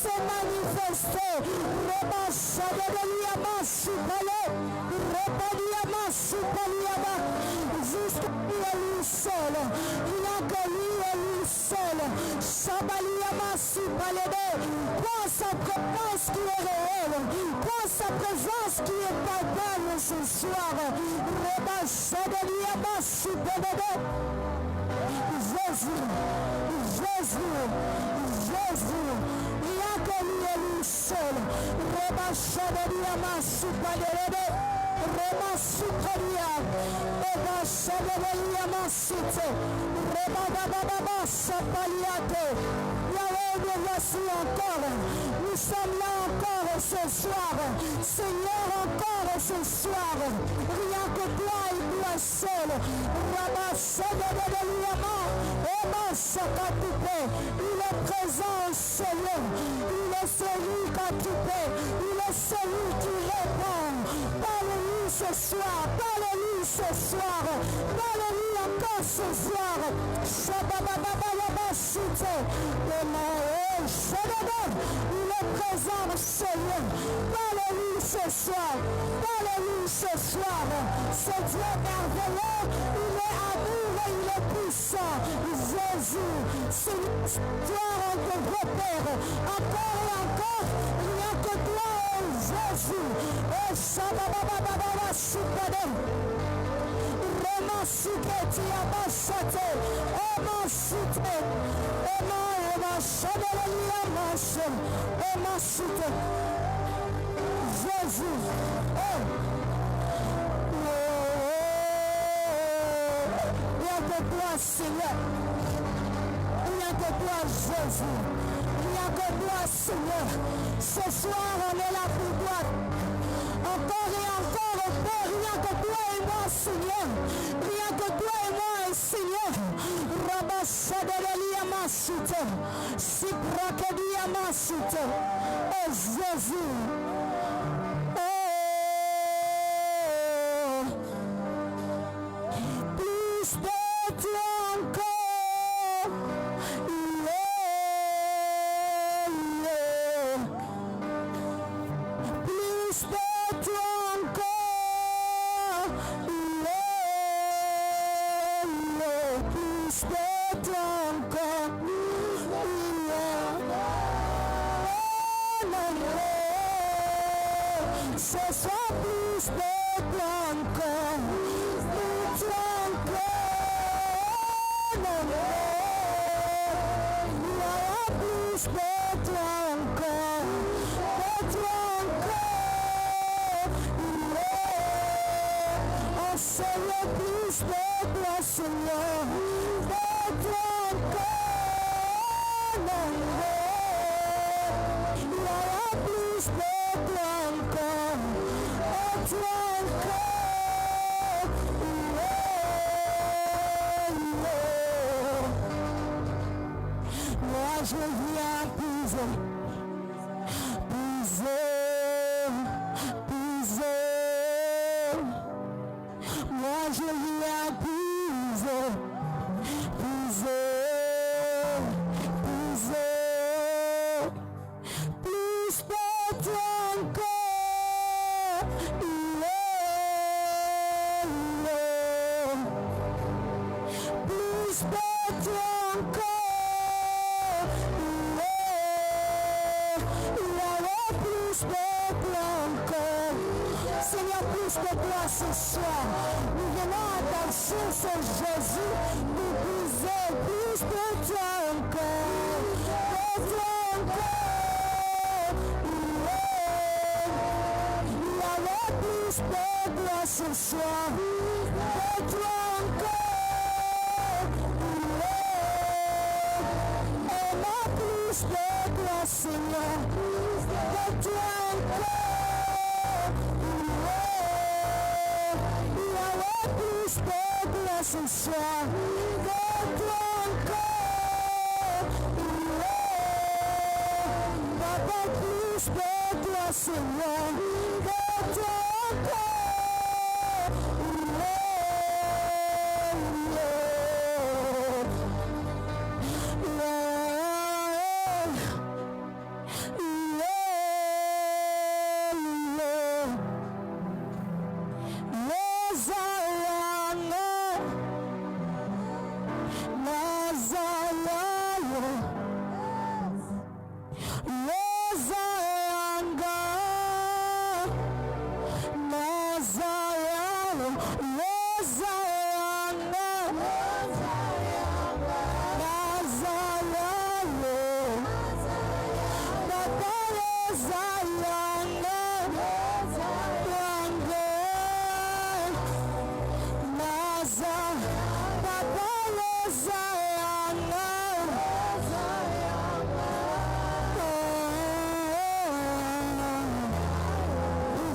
se manifester. Reba Shadelia Masupale, Repadia Masupaliaba, jusqu'à lui seul. Il n'a que lui seul. Shabalia Masupalebe, prends sa présence qui est réelle, prends sa présence qui est palpable ce soir. Reba Shadelia Masupalebe. Jésus, Jésus, Jésus, il n'y a que lui seul. Reba Shadelia Masupalebe, Reba Supalia, Reba Shadelia Masite, Reba Baba Sapaliate. Yahweh, nous voici encore. Nous sommes là encore ce soir. Seigneur, encore ce soir. Rien que toi et toi seul. Reba Shadelia il est présent, Seigneur. Il est celui qui a tout fait. Il est celui qui répond. Parle-lui ce soir. Parle-lui ce soir. Parle-lui encore ce soir. Il est présent, Seigneur. Parle-lui ce soir. Parle-lui ce soir. C'est Dieu merveilleux. Il est amour et il est puissant. Jésus, c'est toi en te repère. Encore et encore, il n'y a que toi, Jésus. Et Shabababababa Supade. Rema Suketi Abashate. Ema Sute. Ema Shadelia Mashe. Ema Sute. Jésus. Seigneur, il n'y a que toi, Jésus, il n'y a que toi, Seigneur. Ce soir, on est là pour toi. Encore et encore, il n'y a que toi et moi, Seigneur. Il n'y a que toi et moi, Seigneur. Rabashadelia Masute, Siprakedia Masute, oh Jésus.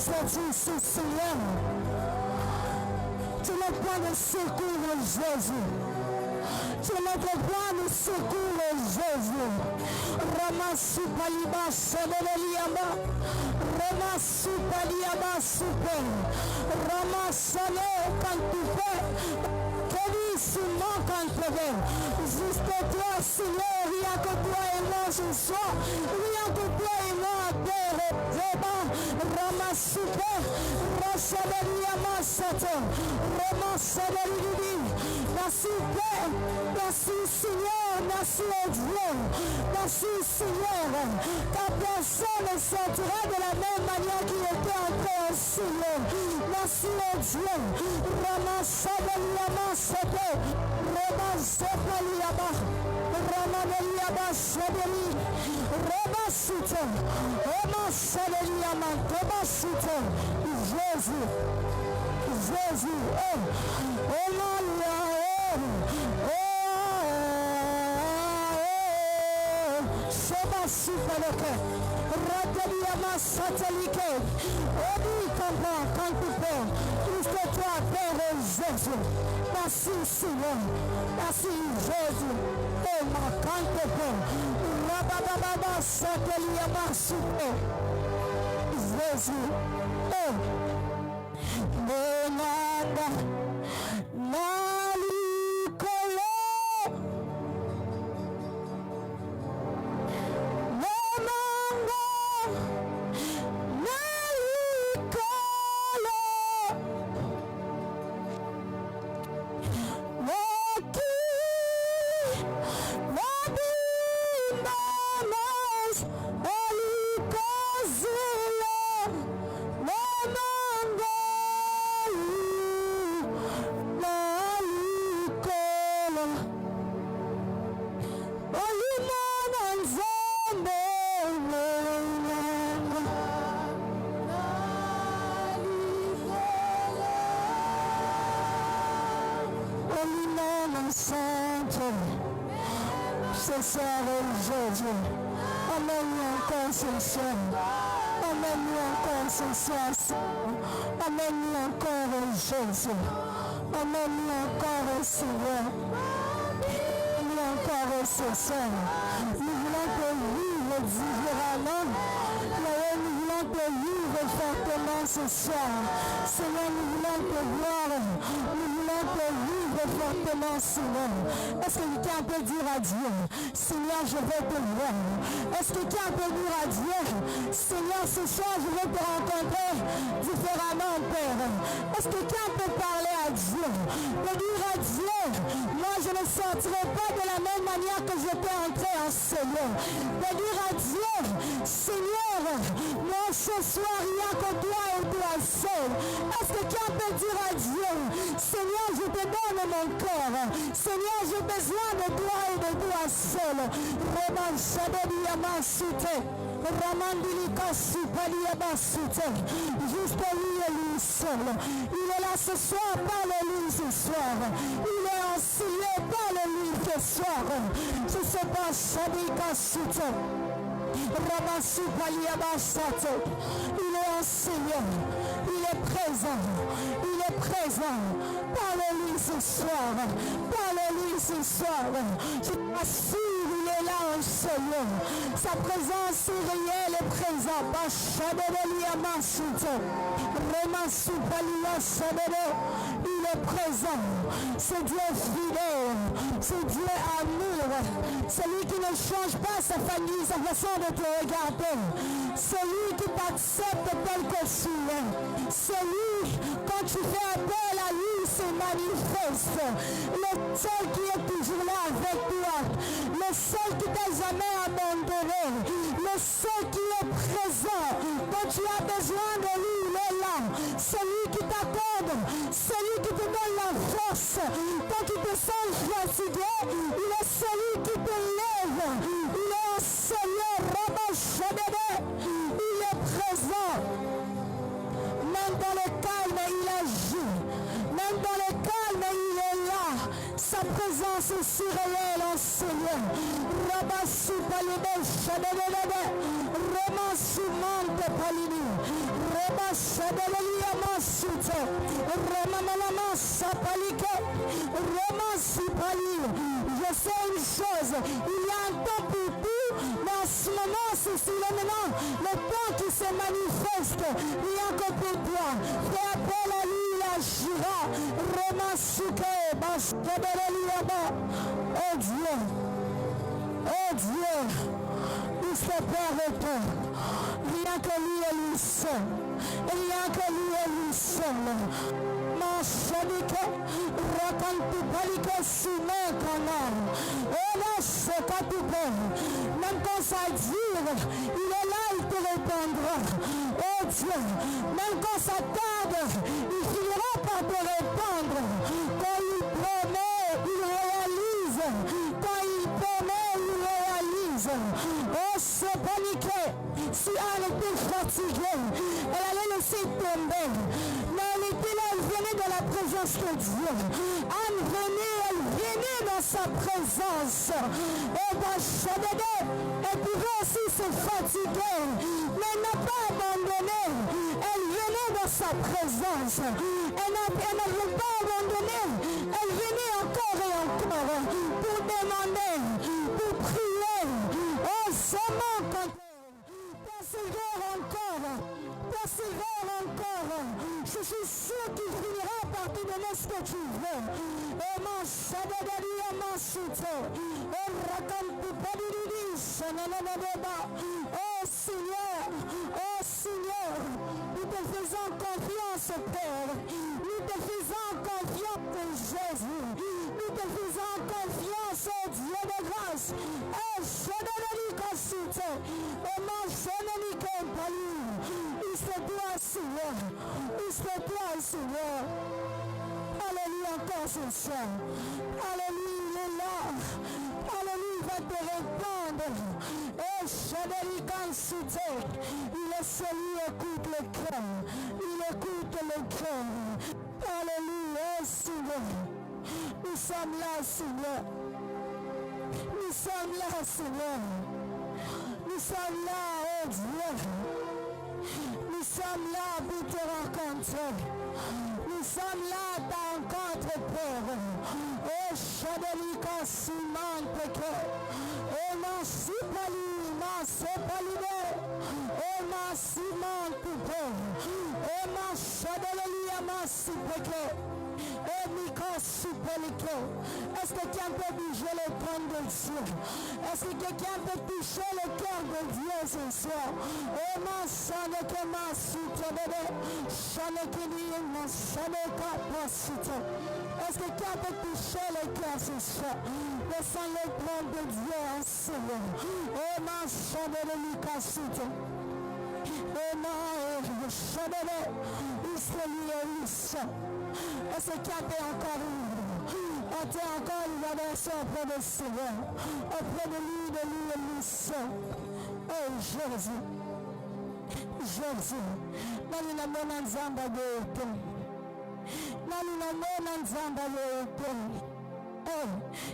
justice, Seigneur. Tu es le point de secours, Jésus. Tu es notre point de secours, Jésus. Ramasu paliba sebeleliaba. Ramasu paliaba super. Ramasale quand tu fais. Querísimo quand tu fais. Juste toi, Seigneur, rien que toi et moi ce soir. Rien que toi et moi, Père. Ramasupe. Rasabeliama sato. Ramasabelibi. Merci Père, merci Seigneur, merci au Dieu, merci Seigneur. Ta personne ne sortira de la même manière qu'il était entré au Seigneur. Merci au Dieu. Ramasabeliama sato. Ramasabeliaba. Ramabeliaba sabeli. Ramasito. Ramasabeliama. Ramasito. Jésus. Jésus. Oh là. Superloque, Radeliama satellite, Obi quand tu peux, juste toi, Père Jésus. Merci Seigneur, merci Jésus, et ma quand tu peux, Rabababa satellite, super, Jésus, oh, Benada, Jésus, amène-nous encore ce soir, amène-nous encore ce soir, amène-nous encore Jésus, amène-nous encore Seigneur, amène-nous encore ce soir. Nous voulons te vivre différemment, nous voulons te vivre fortement ce soir. Seigneur, nous voulons te voir, nous voulons te vivre fortement, Seigneur. Est-ce que quelqu'un peut dire à Dieu, Seigneur, je veux te voir? Est-ce que quelqu'un peut dire à Dieu, Seigneur, ce soir, je veux te rencontrer différemment, Père? Est-ce que quelqu'un peut parler à Dieu? Peut dire à Dieu, moi, je ne sortirai pas de la même manière que j'étais entré en Seigneur. Peut dire à Dieu, Seigneur, moi, ce soir, il n'y a que toi et toi seul. Est-ce que quelqu'un peut dire à Dieu, Seigneur, je te donne mon cœur. Seigneur, j'ai besoin de toi et de toi seul. Roman Shabediama Soute. Ramandilika Supaliaba Soute. Juste lui et lui seul. Il est là ce soir, parle-lui ce soir. Il est enseigné, parle-lui ce soir. Je ne sais pas, Shabika Soute. Il est enseigné, il est présent, il est présent. Parle-lui ce soir, parle-lui ce soir. Je t'assure, il est là enseignant. Sa présence est réelle et présente. Il est présent. C'est Dieu fidèle, c'est Dieu amour. C'est lui qui ne change pas sa famille, sa façon de te regarder. C'est lui qui t'accepte tel que tu es. C'est lui, quand tu fais appel à lui, se manifeste. Le seul qui est toujours là avec toi. Le seul qui t'a jamais abandonné. Le seul qui est présent. Quand tu as besoin de lui, il est là. C'est lui qui t'attend. C'est lui qui te donne la force. Quand tu te sens fatigué, il est celui qui te lève. Il est un Seigneur, il est présent. Même dans le calme, il agit. Même dans le calme, il est là. Sa présence est si réelle en Seigneur. Rabassou Shadalia Masuto, Romanama Sapalike, Romansipali. Je sais une chose, il y a un temps pour tout, mais en ce moment, c'est maintenant le temps qui se manifeste. Il n'y a que pour toi. Fais appel à lui, il agira. Romansuke, Bashkabeliaba. Oh Dieu, oh Dieu, il se perd toi. Rien que lui et lui seul. Rien que lui et lui seul. Mon chénique, raconte palike soume canal. Et là, c'est quand tu peux. Même quand ça dure, il est là, il te répondra. Oh Dieu, même quand ça tarde, il finira par te répondre. Quand il promet, il réalise. Quand il promet, il réalise. Oh, c'est paniqué. Si Anne était fatiguée, elle allait laisser tomber. Mais elle était là, elle venait dans la présence de Dieu. Anne venait, elle venait dans sa présence. Et elle pouvait aussi se fatiguer, mais elle n'a pas abandonné. Elle venait dans sa présence. Elle n'avait pas abandonné. Elle venait encore et encore pour demander, pour prier. Oh, seulement quand persévère encore, persévère encore. Je suis sûr qu'il finira par te donner ce que tu veux. Et mon sadadalia masuto. Et raconte pas du oh Seigneur, nous te faisons confiance, Père. Nous te faisons confiance, Jésus. Nous te faisons confiance, Dieu de grâce. Et je il se doit, Seigneur. Il se doit, Seigneur. Alléluia encore ce soir. Alléluia, il est là. Alléluia, il va te répondre. Et il est celui qui écoute le cœur. Il écoute le cœur. Alléluia, Seigneur. Nous sommes là, Seigneur. Nous sommes là, Seigneur. Nous sommes là, oh Dieu. Nous sommes là pour te rencontrer. Nous sommes là à ta rencontre, Père. Oh, Chadalika, Simon, Péché. Oh, mon Sipali, mon Sepalide. Oh, mon Simon, Péché. Oh, mon Chadalia, mon Sipéché. Oh, Miko, Sipelike. Est-ce que quelqu'un peut bouger le trône de Dieu? Est-ce que quelqu'un peut toucher le cœur de Dieu ce soir? Oh, mon sang, que ma soute, bébé. Est-ce que quelqu'un peut toucher le cœur ce soir? Descends le trône de Dieu en Seigneur. Oh, ma sang, de l'Ukasoute. Oh, non, je bébé. Il se lie au sang. Est-ce que quelqu'un peut encore ouvrir? On t'a encore une version auprès de Seigneur, auprès de lui et lui seul. Oh Jésus, Jésus, nani na mona nzamba yote, nani na mona nzamba yote. Oh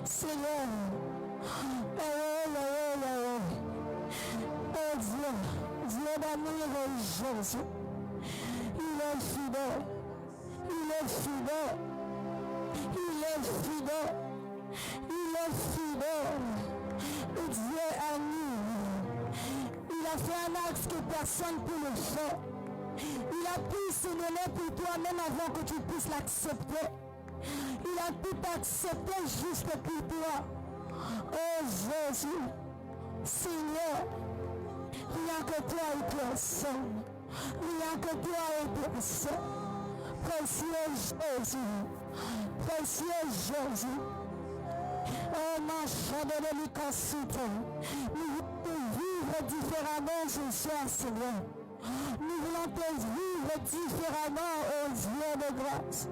Seigneur, oh Dieu, Dieu d'amour, Jésus, il est fidèle, il est fidèle. Il est fidèle. Il est fidèle. Dieu a mis. Il a fait un acte que personne ne peut le faire. Il a pu se donner pour toi même avant que tu puisses l'accepter. Il a pu t'accepter juste pour toi. Oh Jésus, Seigneur, rien que toi et personne. Rien que toi et personne. Précieux Jésus. Précieux Jésus. Oh ma chère de l'Ukasoute. Nous voulons vivre différemment ce soir, Seigneur. Nous voulons te vivre différemment, oh Dieu de grâce.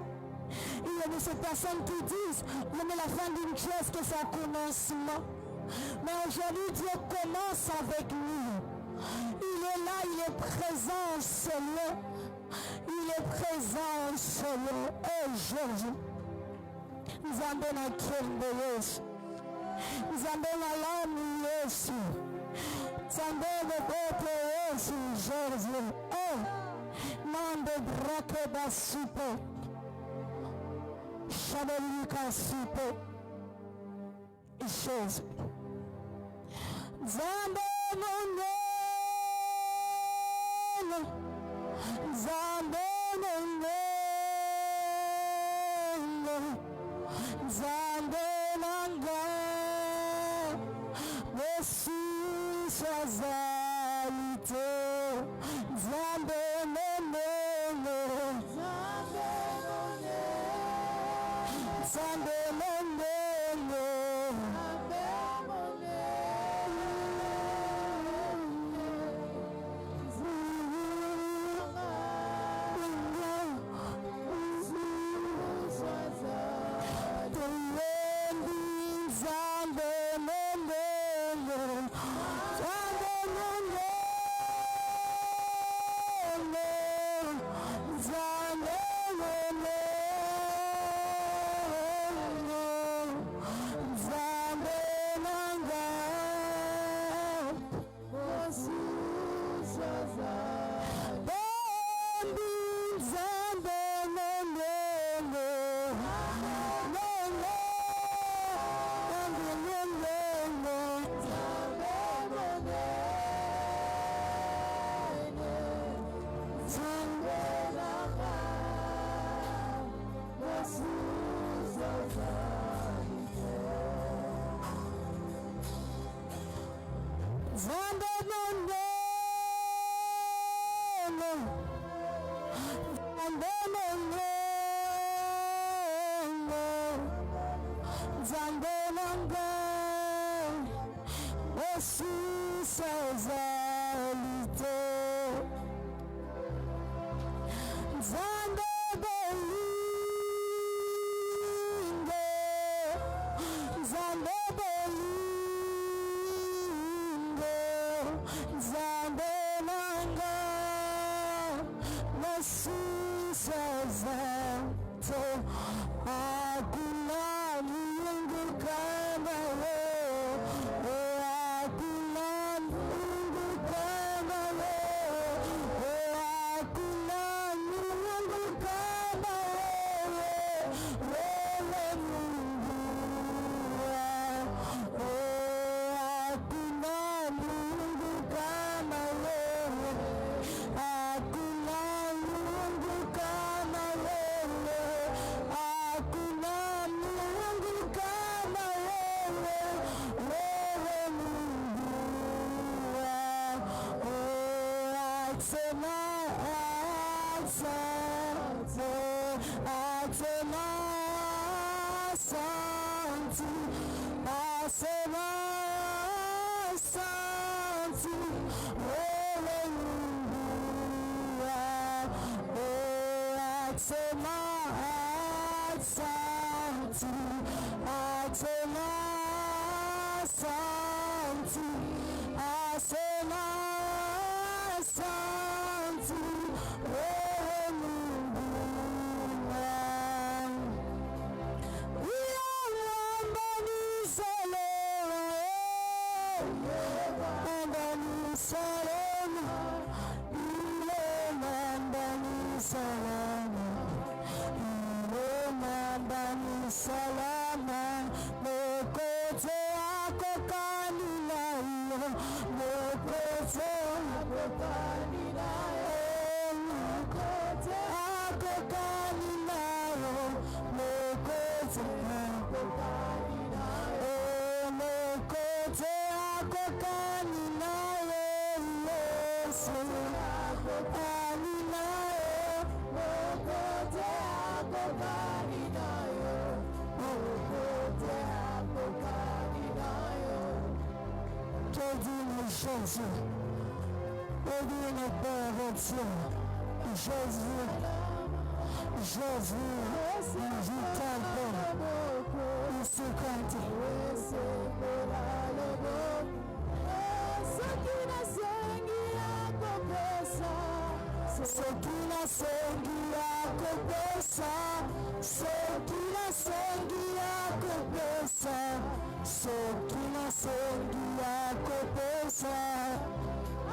Il y a de ces personnes qui disent, mais la fin d'une chose que c'est un commencement. Mais aujourd'hui, Dieu commence avec nous. Il est là, il est présent, Seigneur. Il est présent, Seigneur. Oh Jésus. Nous avons un cœur de Jésus. Nous avons l'âme de Jésus. Nous avons le peuple de Jésus. Oh, mande brake basupe. Shabelika supe. Ishozi. Zambe munene. Zambe munene. Zambe nanga. Jesus azaite. Zambe munene. Zambe munene.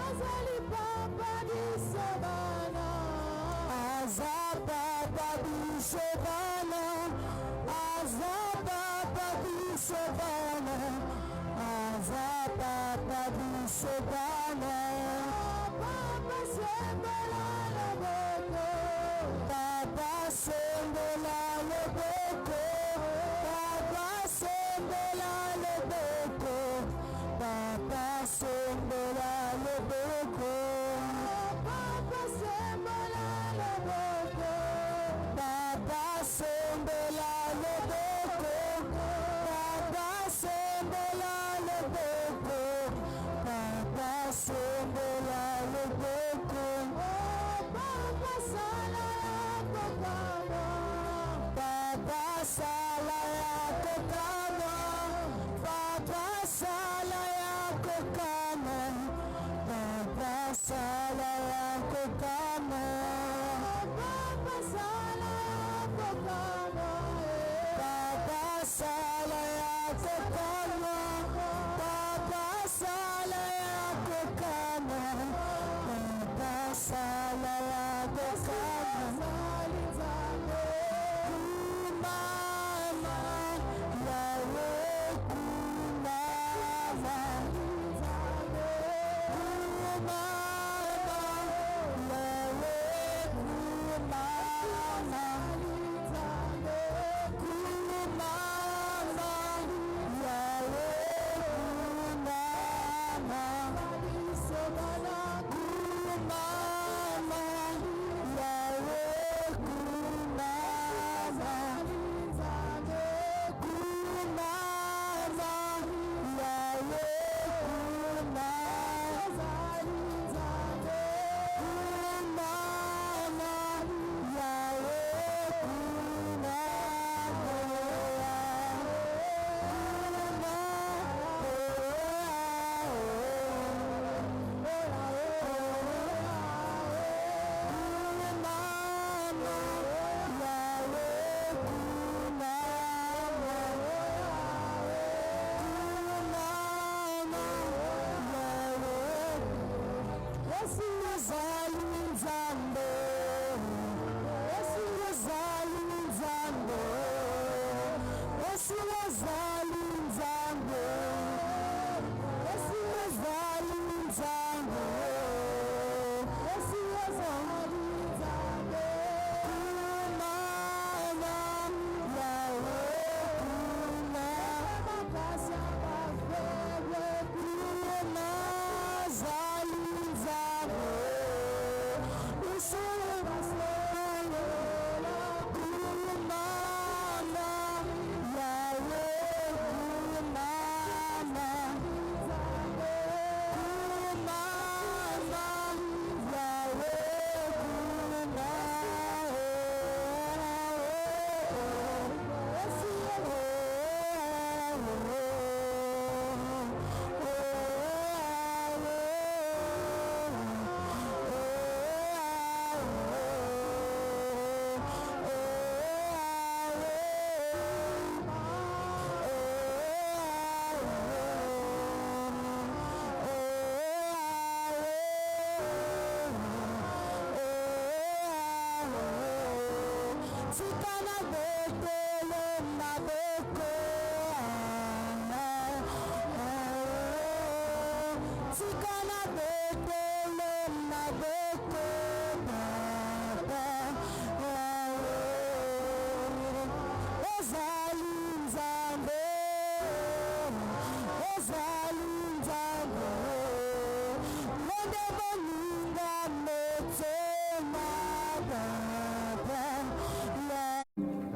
Azali papa di sabana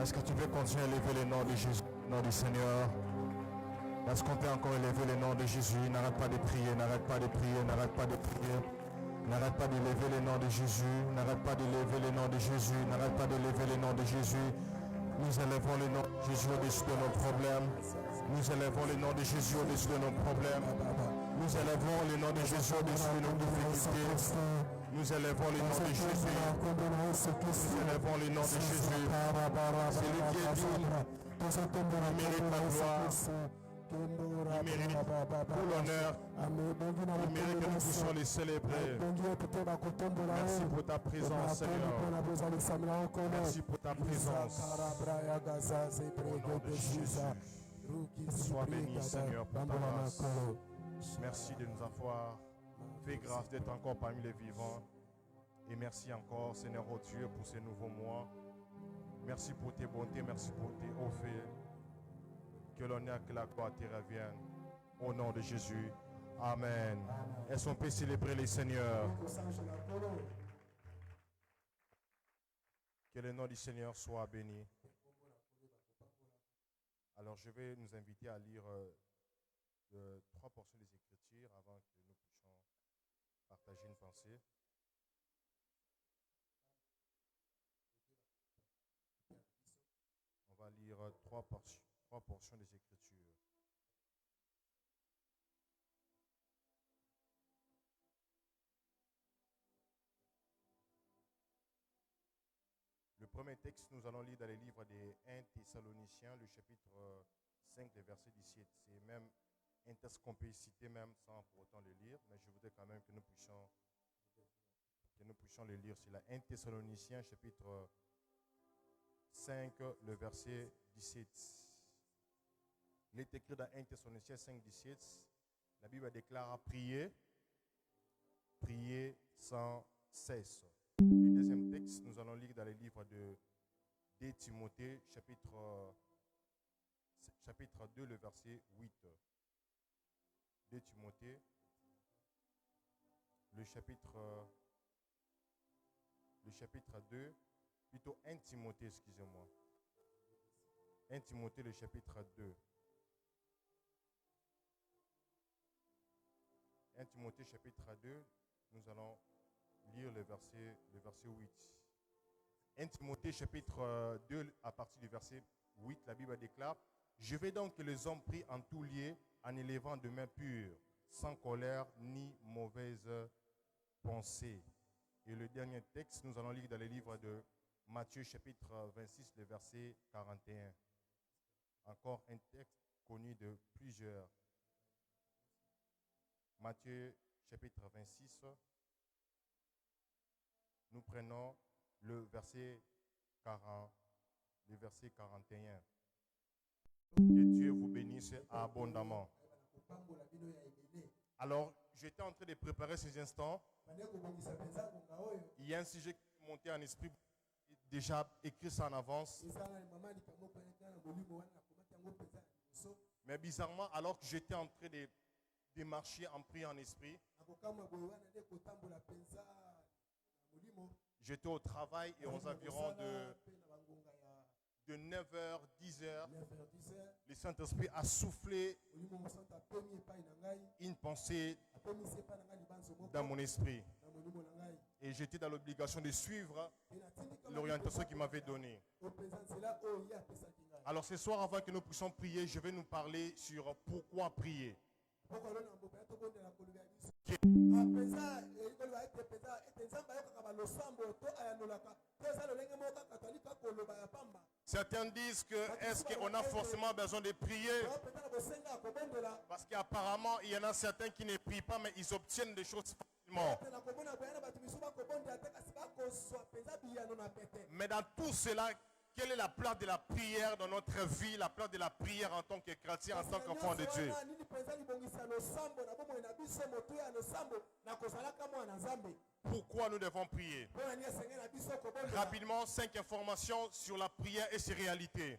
Est-ce que tu veux continuer à élever le nom de Jésus, le nom du Seigneur? Est-ce qu'on peut encore élever le nom de Jésus? N'arrête pas de prier, n'arrête pas de prier, n'arrête pas de prier. N'arrête pas d'élever le nom de Jésus, n'arrête pas d'élever le nom de Jésus, n'arrête pas d'élever le nom de Jésus. Nous élevons le nom de Jésus au-dessus de nos problèmes. Nous élevons le nom de Jésus au-dessus de nos problèmes. Nous élevons le nom de Jésus au-dessus de nos difficultés. Nous élevons le nom de Jésus. Nous élevons le nom de Jésus. C'est lui qui est digne. Il mérite la gloire. Il mérite tout l'honneur. Il mérite que nous puissions les célébrer. Merci pour ta présence, Seigneur. Merci pour ta présence. Au nom de Jésus. Sois béni, Seigneur, pour ta grâce. Merci de nous avoir fait grâce d'être encore parmi les vivants. Et merci encore, Seigneur, oh Dieu, pour ces nouveaux mois. Merci pour tes bontés, merci pour tes hauts faits. Que l'honneur, que la gloire te revienne. Au nom de Jésus. Amen. Est-ce qu'on peut célébrer les Seigneurs? Que le nom du Seigneur soit béni. Alors, je vais nous inviter à lire 3 portions des Écritures avant que nous puissions partager une pensée. On va lire 3 portions des Écritures. Le premier texte, nous allons lire dans les livres des 1 Thessaloniciens, le chapitre 5, le verset 17. C'est même un texte qu'on peut citer même sans pour autant le lire, mais je voudrais quand même que nous puissions le lire. C'est la 1 Thessaloniciens, chapitre 5, le verset 17. Il est écrit dans 1 Thessaloniciens 5, 17. La Bible déclare à prier sans cesse. Le deuxième texte, nous allons lire dans les livres de Timothée, chapitre 2, le verset 8. De Timothée, le chapitre 2, plutôt 1 Timothée, excusez-moi. 1 Timothée, le chapitre 2. 1 Timothée, chapitre 2, nous allons lire le verset 8. 1 Timothée, chapitre 2, à partir du verset 8, la Bible déclare: Je vais donc que les hommes prient en tout lieu, en élevant de mains pures, sans colère ni mauvaise pensée. Et le dernier texte, nous allons lire dans les livres de Matthieu, chapitre 26, le verset 41. Encore un texte connu de plusieurs. Matthieu, chapitre 26. Nous prenons le verset 41. Que Dieu vous bénisse abondamment. Alors, j'étais en train de préparer ces instants. Il y a un sujet qui est monté en esprit, déjà écrit ça en avance. Mais bizarrement, alors que j'étais en train de marcher en priant en esprit, j'étais au travail et aux environs de 9h, 10h, le Saint-Esprit a soufflé une pensée dans mon esprit. Et j'étais dans l'obligation de suivre l'orientation qu'il m'avait donnée. Alors ce soir, avant que nous puissions prier, je vais nous parler sur pourquoi prier. Certains disent que est-ce qu'on a forcément besoin de prier? Parce qu'apparemment il y en a certains qui ne prient pas mais ils obtiennent des choses facilement. Mais dans tout cela, quelle est la place de la prière dans notre vie, la place de la prière en tant que chrétien, en tant qu'enfant de Dieu? Pourquoi nous devons prier? Rapidement, 5 informations sur la prière et ses réalités.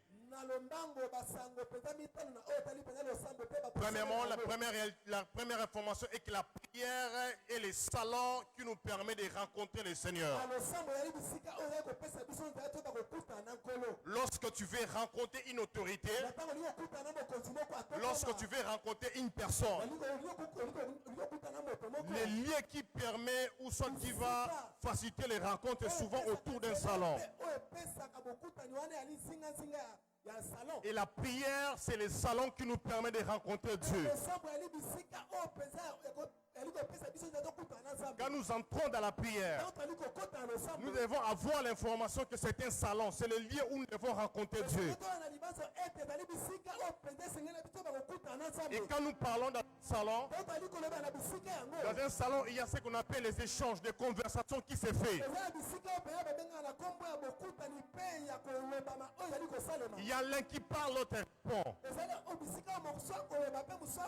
Premièrement, la première information est que la prière est le salon qui nous permet de rencontrer le Seigneur. Lorsque tu veux rencontrer une autorité, lorsque tu veux rencontrer une personne, le lieu qui permet ou soit qui va faciliter les rencontres est souvent autour d'un salon. Et la prière, c'est le salon qui nous permet de rencontrer Dieu. Quand nous nous entrons dans la prière, nous devons avoir l'information que c'est un salon, c'est le lieu où nous devons rencontrer Dieu. Et quand nous parlons d'un salon, dans un salon, il y a ce qu'on appelle les échanges, des conversations qui se font. Il y a l'un qui parle, l'autre répond.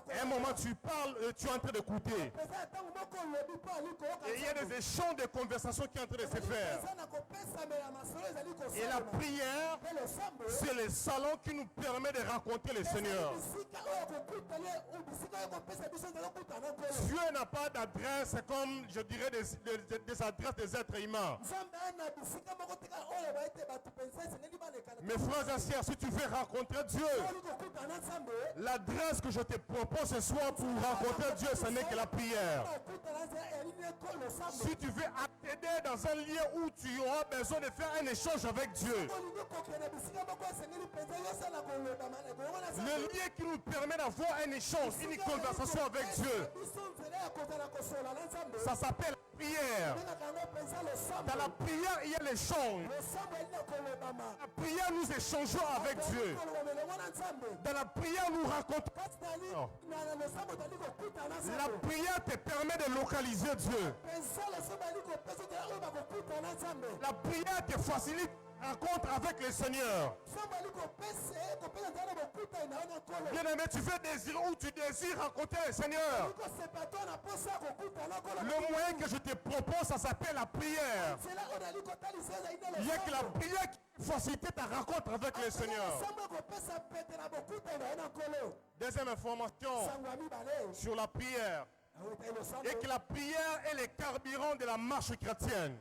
À un moment, tu parles, tu es en train d'écouter. Et il y a des échanges de conversations qui sont en train de se faire. Et la prière, c'est le salon qui nous permet de rencontrer le Seigneur. Dieu n'a pas d'adresse comme, je dirais, des adresses des êtres humains. Mes frères et sœurs, si tu veux rencontrer Dieu, l'adresse que je te propose ce soir pour rencontrer Dieu, ce n'est que la prière. Si tu veux accéder dans un lieu où tu auras besoin de faire un échange avec Dieu, le lieu qui nous permet d'avoir un échange, une conversation avec Dieu, ça s'appelle la prière. Dans la prière, il y a l'échange. Dans la prière, nous échangeons avec Dieu. Dans la prière, nous rencontrons. La prière te permet de localiser Dieu. La prière te facilite la rencontre avec le Seigneur. Bien aimé, tu veux désirer ou tu désires rencontrer le Seigneur. Le moyen que je te propose, ça s'appelle la prière. Il y a que la prière qui facilite ta rencontre avec le Seigneur. Deuxième information sur la prière. Et que la prière est le carburant de la marche chrétienne.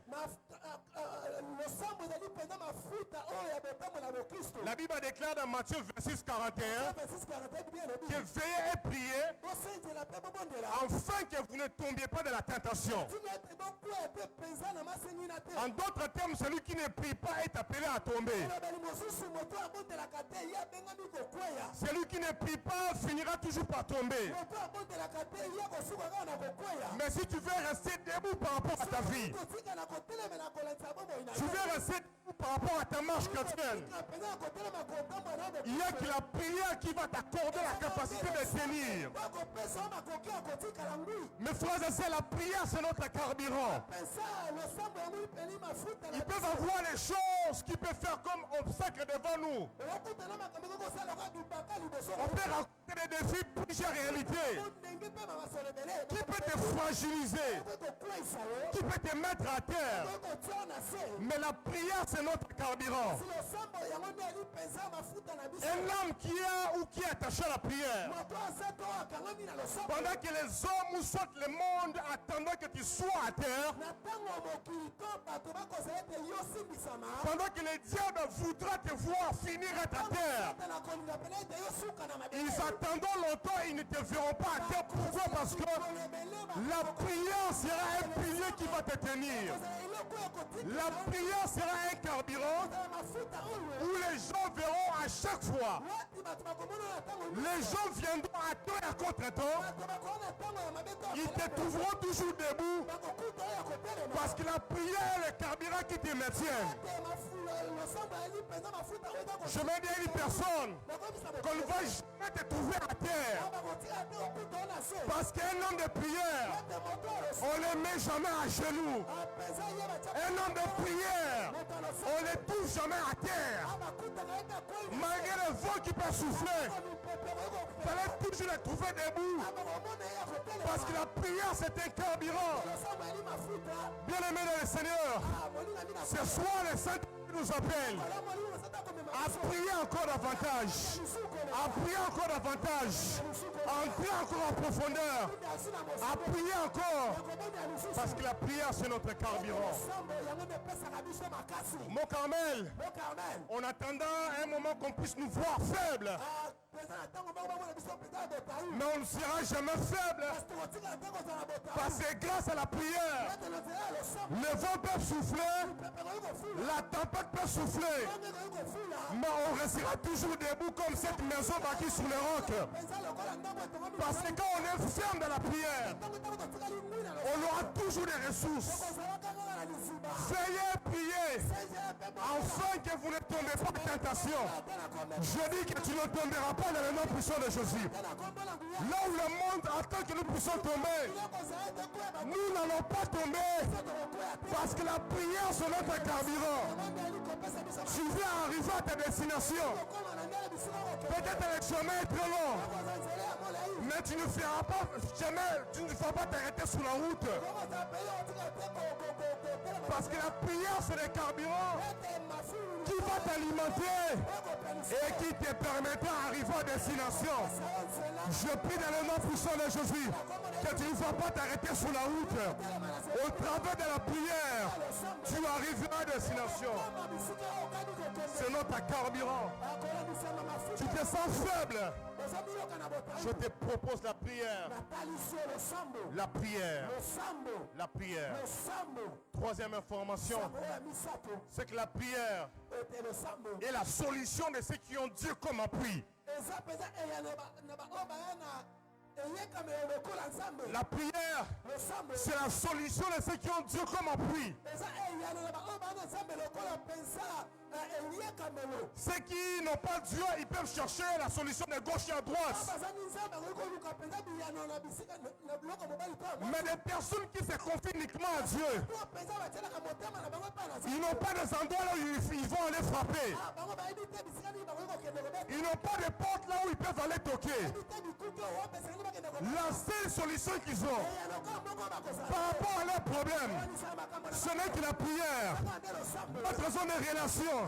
La Bible déclare dans Matthieu 26:41 que veillez et priez afin que vous ne tombiez pas de la tentation. En d'autres termes, celui qui ne prie pas est appelé à tomber. Celui qui ne prie pas finira toujours par tomber. Mais si tu veux rester debout par rapport à ta vie, tu veux rester debout par rapport à ta marche chrétienne, il y a que la prière qui va t'accorder la capacité de tenir. Mes frères et sœurs, la prière c'est notre carburant. Ils peuvent avoir les choses qui peuvent faire comme obstacle devant nous. On peut rencontrer des défis, plusieurs réalités qui peut te fragiliser, qui peut te mettre à terre. Mais la prière c'est notre carburant. Un homme qui a ou qui est attaché à la prière, pendant que les hommes ou soit le monde attendant que tu sois à terre, pendant que le diable voudra te voir finir à ta terre, ils attendront longtemps, ils ne te verront pas à terre. Pourquoi? Parce que la prière sera un pilier qui va te tenir. La prière sera un carburant où les gens verront à chaque fois. Les gens viendront à toi et à contre-temps. Ils te trouveront toujours debout. Parce que la prière est le carburant qui te maintient. Je vais dire à une personne qu'on ne va jamais te trouver à terre. Parce qu'un homme de prière, on ne le met jamais à genoux. Un homme de prière, on ne le touche jamais à terre. Malgré le vent qui peut souffler, il fallait toujours le trouver debout. Parce que la prière c'est un carburant. Bien aimé dans le Seigneur, ce soir le Saint-Esprit nous appelle à prier encore davantage, à prier encore davantage, à entrer encore en profondeur, à prier encore, parce que la prière c'est notre carburant. Mon Carmel, en attendant un moment qu'on puisse nous voir faibles, mais on ne sera jamais faible, parce que grâce à la prière, le vent peut souffler, la tempête peut souffler, mais on restera toujours debout comme cette maison bâtie sur les rocs. Parce que quand on est ferme dans la prière, on aura toujours des ressources. Veillez, priez, afin que vous ne tombez pas en tentation. Je dis que tu ne tomberas pas dans le nom puissant de Jésus. Là où le monde attend que nous puissions tomber, nous n'allons pas tomber, parce que la prière c'est notre carburant. Tu vas arriver à ta destination. Peut-être le chemin est très long, mais tu ne feras pas jamais, tu ne feras pas t'arrêter sur la route. Parce que la prière c'est le carburant qui va t'alimenter et qui te permettra d'arriver à destination. Je prie dans le nom puissant de Jésus que tu ne vas pas t'arrêter sur la route. Au travers de la prière, tu arriveras à destination. C'est notre carburant. Tu te sens faible. Je te propose la prière. La prière. La prière. Troisième information, c'est que la prière est la solution de ceux qui ont Dieu comme appui. La prière, c'est la solution de ceux qui ont Dieu comme appui. Ceux qui n'ont pas Dieu, ils peuvent chercher la solution de gauche et à droite. Mais des personnes qui se confient uniquement à Dieu, ils n'ont pas des endroits là où ils vont aller frapper. Ils n'ont pas de portes là où ils peuvent aller toquer. La seule solution qu'ils ont par rapport à leurs problèmes, ce n'est que la prière. Notre zone de relation.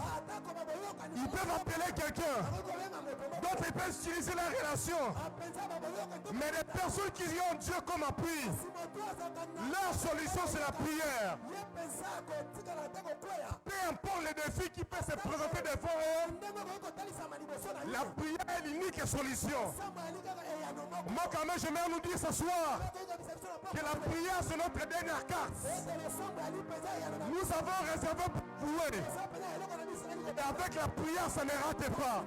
Ils peuvent appeler quelqu'un. D'autres ils peuvent utiliser la relation. Mais les personnes qui ont Dieu comme appui, leur solution c'est la prière. Peu importe les défis qui peuvent se présenter devant eux, la prière est l'unique solution. Moi quand même j'aimerais nous dire ce soir que la prière c'est notre dernière carte. Nous avons réservé pour vous. Et avec la prière ça ne rate pas.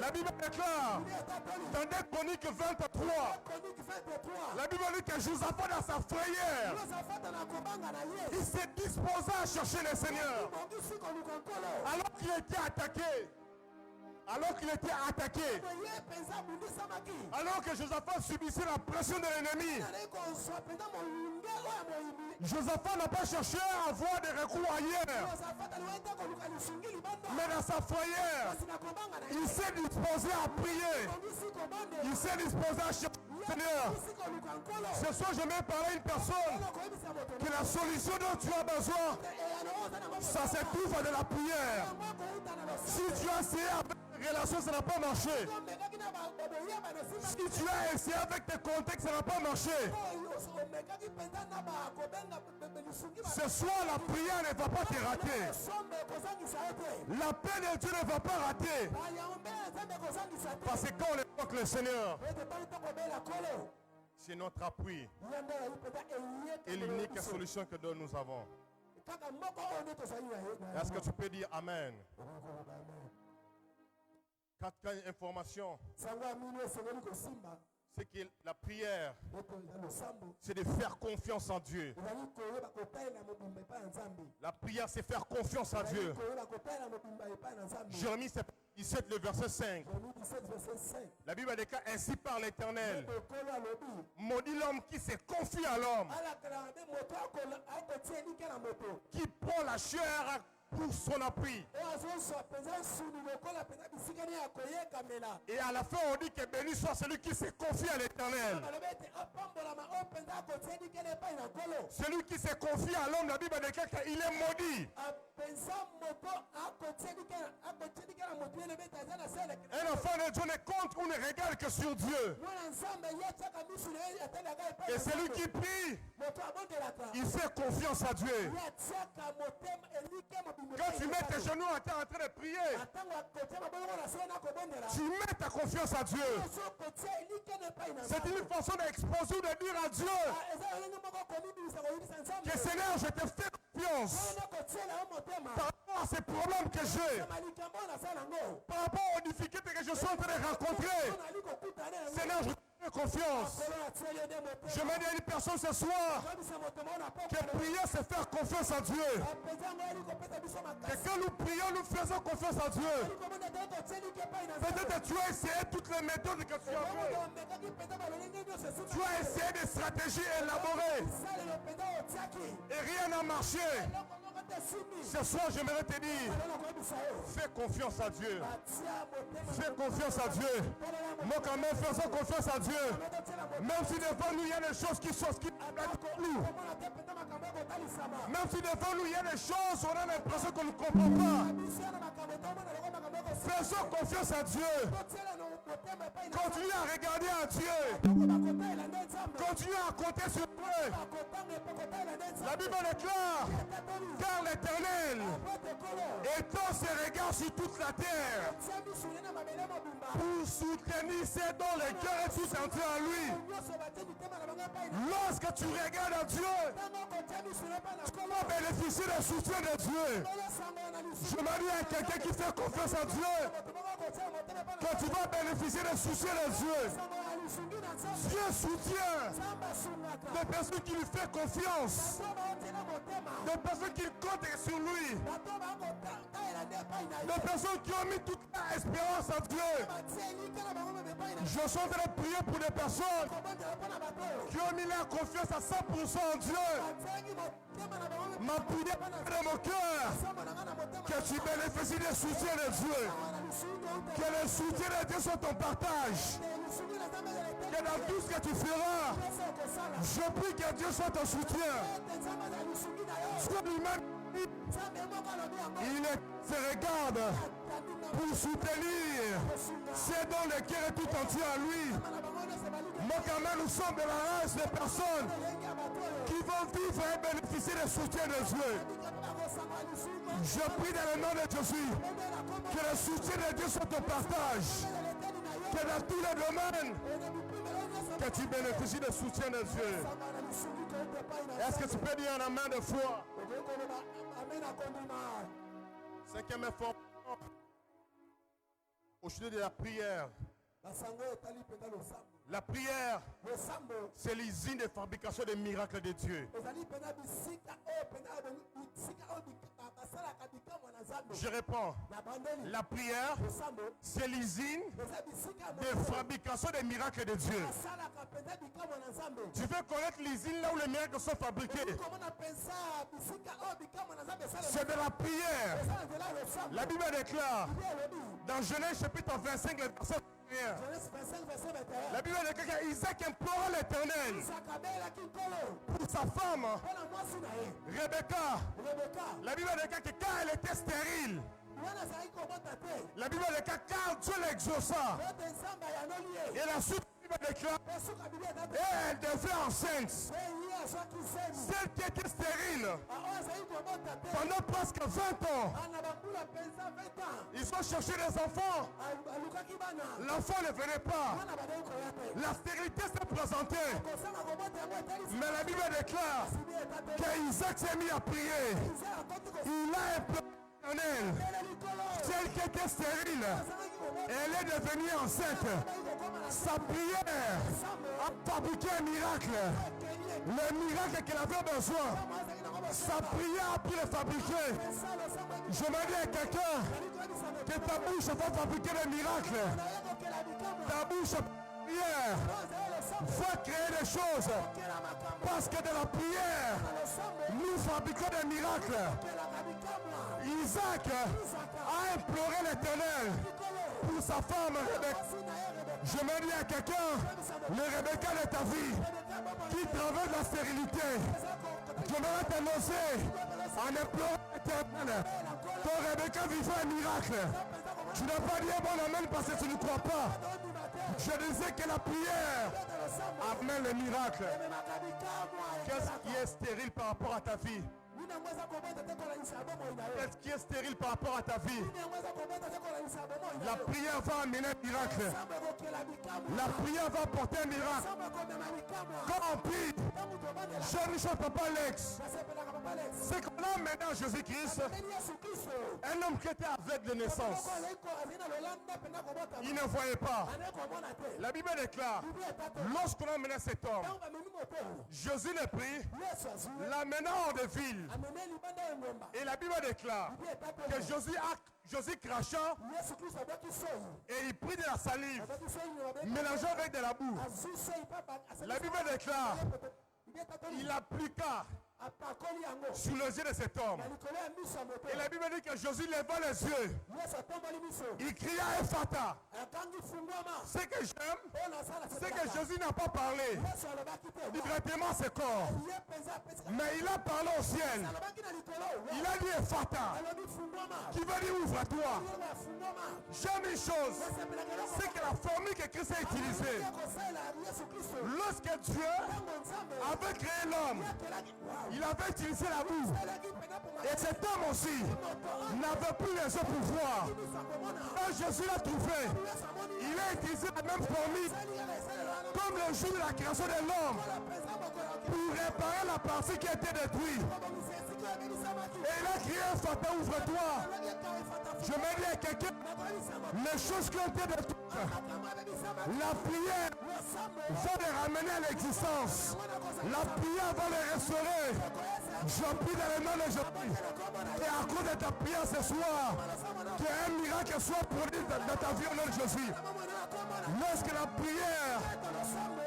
La Bible déclare dans 2 Chroniques 23, la Bible dit que Josaphat dans sa frayeur, il s'est disposé à chercher le Seigneur alors qu'il était attaqué. Alors qu'il était attaqué, alors que Josaphat subissait la pression de l'ennemi, Josaphat n'a pas cherché à avoir des recours ailleurs, mais dans sa frayeur, il s'est disposé à prier, il s'est disposé à chercher le Seigneur. Ce soir, je vais parler à une personne que la solution dont tu as besoin, ça se trouve dans la prière. Si tu as essayé avec relation, ça n'a pas marché. Si tu as essayé avec tes contextes, ça n'a pas marché. Ce soir, la prière ne va pas te rater. La paix de Dieu ne va pas rater. Parce que quand on évoque le Seigneur, c'est notre appui et l'unique solution que nous avons. Est-ce que tu peux dire Amen? Quatrième information, c'est que la prière, c'est de faire confiance en Dieu. La prière, c'est faire confiance en Dieu. Jérémie 17, le verset 5. La Bible déclare ainsi par l'Éternel. Maudit l'homme qui se confie à l'homme, qui prend la chair pour son appui. Et à la fin on dit que béni soit celui qui se confie à l'Éternel. Celui qui se confie à l'homme, la Bible déclare qu'il est maudit. Un enfant de Dieu ne compte ou ne regarde que sur Dieu. Et celui qui prie, il fait confiance à Dieu. Quand tu mets tes genoux en train de prier, tu mets ta confiance à Dieu. C'est une façon d'exposer ou de dire à Dieu que Seigneur, je te fais confiance par rapport à ces problèmes que j'ai, par rapport aux difficultés que je suis en train de rencontrer, Seigneur, je te fais confiance. Je me dis à une personne ce soir que prier, c'est faire confiance à Dieu. Que quand nous prions, nous faisons confiance à Dieu. Peut-être que tu as essayé toutes les méthodes que tu as fait. Tu as essayé des stratégies élaborées et rien n'a marché. Ce soir, j'aimerais te dire, fais confiance à Dieu. Fais confiance à Dieu. Moi, quand même, faisons confiance à Dieu. Même si devant nous, il y a des choses qui sont nous. Même si devant nous, il y a des choses, on a l'impression qu'on ne comprend pas. Faisons confiance à Dieu. Continue à regarder à Dieu. Continue à compter sur Dieu. La Bible déclare, car l'Éternel étend ses regards sur toute la terre pour soutenir ceux dont le cœur est tout entier à lui. Lorsque tu regardes à Dieu, tu vas bénéficier du soutien de Dieu. Je me dis à quelqu'un qui fait confiance à Dieu que tu vas bénéficier du soutien de Dieu. Dieu soutient des personnes qui lui font confiance, des personnes qui comptent sur lui, des personnes qui ont mis toute leur espérance en Dieu. Je suis en train de prier pour des personnes qui ont mis leur confiance à 100% en Dieu. Ma prière de mon cœur, que tu bénéficies des soutiens de Dieu, que le soutien de Dieu soit ton partage, que dans tout ce que tu feras, je prie que Dieu soit ton soutien. Dieu lui-même, il se regarde pour soutenir ceux dont le cœur est tout entier à lui. Moi, quand même, nous sommes de la race de personnes qui vont vivre et bénéficier des soutiens de Dieu. Je prie dans le nom de Jésus que le soutien de Dieu soit ton partage, que dans tous les domaines, que tu bénéficies du soutien de Dieu. Est-ce que tu peux dire un amen de foi? Cinquième information au sujet de la prière. La prière, c'est l'usine de fabrication des miracles de Dieu. Je réponds. La prière, c'est l'usine de fabrication des miracles de Dieu. Tu veux connaître l'usine là où les miracles sont fabriqués? C'est de la prière. La Bible déclare dans Genèse chapitre 25, verset 1. La Bible déclare qu'Isaac implora l'Éternel pour sa femme Rebecca. La Bible déclare que quand elle était stérile, la Bible déclare car Dieu l'exauça. Et la suite, la Bible déclare et elle devient enceinte. Celle qui était stérile pendant presque 20 ans, ils ont cherché des enfants. L'enfant ne venait pas. La stérilité s'est présentée. Mais la Bible déclare qu'Isaac s'est mis à prier. Il a imploré l'Éternel. Celle qui était stérile, elle est devenue enceinte. Sa prière a fabriqué un miracle. Le miracle qu'elle avait besoin, sa prière a pu le fabriquer. Je me dis à quelqu'un que ta bouche va fabriquer des miracles. Ta bouche prière va créer des choses. Parce que de la prière, nous fabriquons des miracles. Isaac a imploré l'Éternel pour sa femme Rebecca. Je me dis à quelqu'un, le Rebecca de ta vie, qui traverse la stérilité, je vais t'annoncer en implorant l'Éternel, ton Rebecca vivra un miracle. Tu n'as pas dit bon amen parce que tu ne crois pas. Je disais que la prière amène le miracle. Qu'est-ce qui est stérile par rapport à ta vie? Qu'est-ce qui est stérile par rapport à ta vie? La prière va amener un miracle. La prière va porter un miracle. Quand on prie, je ne chante pas Alex. C'est qu'on a maintenant Jésus-Christ, un homme qui était aveugle de naissance. Il ne voyait pas. La Bible déclare, lorsqu'on a mené cet homme, Jésus le prit, l'amena hors de ville. Et la Bible déclare que Jésus cracha et il prit de la salive, mélangeant avec de la boue. La Bible déclare, il appliqua sur les yeux de cet homme. Et la Bible dit que Jésus leva les yeux. Il cria Ephata. Ce que j'aime, c'est que Jésus n'a pas parlé directement à ses corps, mais il a parlé au ciel. Il a dit Ephata, qui veut dire ouvre-toi. J'aime une chose, c'est que la formule que Christ a utilisée, lorsque Dieu avait créé l'homme, il avait utilisé la boue. Et cet homme aussi n'avait plus les autres pouvoirs. Quand Jésus l'a trouvé, il a utilisé la même formule comme le jour de la création de l'homme pour réparer la partie qui était détruite. Et il a crié Fata, ouvre-toi. Je me dis à quelqu'un, les choses qui ont été détruites, la prière va les ramener à l'existence. La prière va les restaurer. Je prie dans le nom de Jésus. Et à cause de ta prière ce soir, qu'un miracle soit produit dans ta vie au nom de Jésus. Lorsque la prière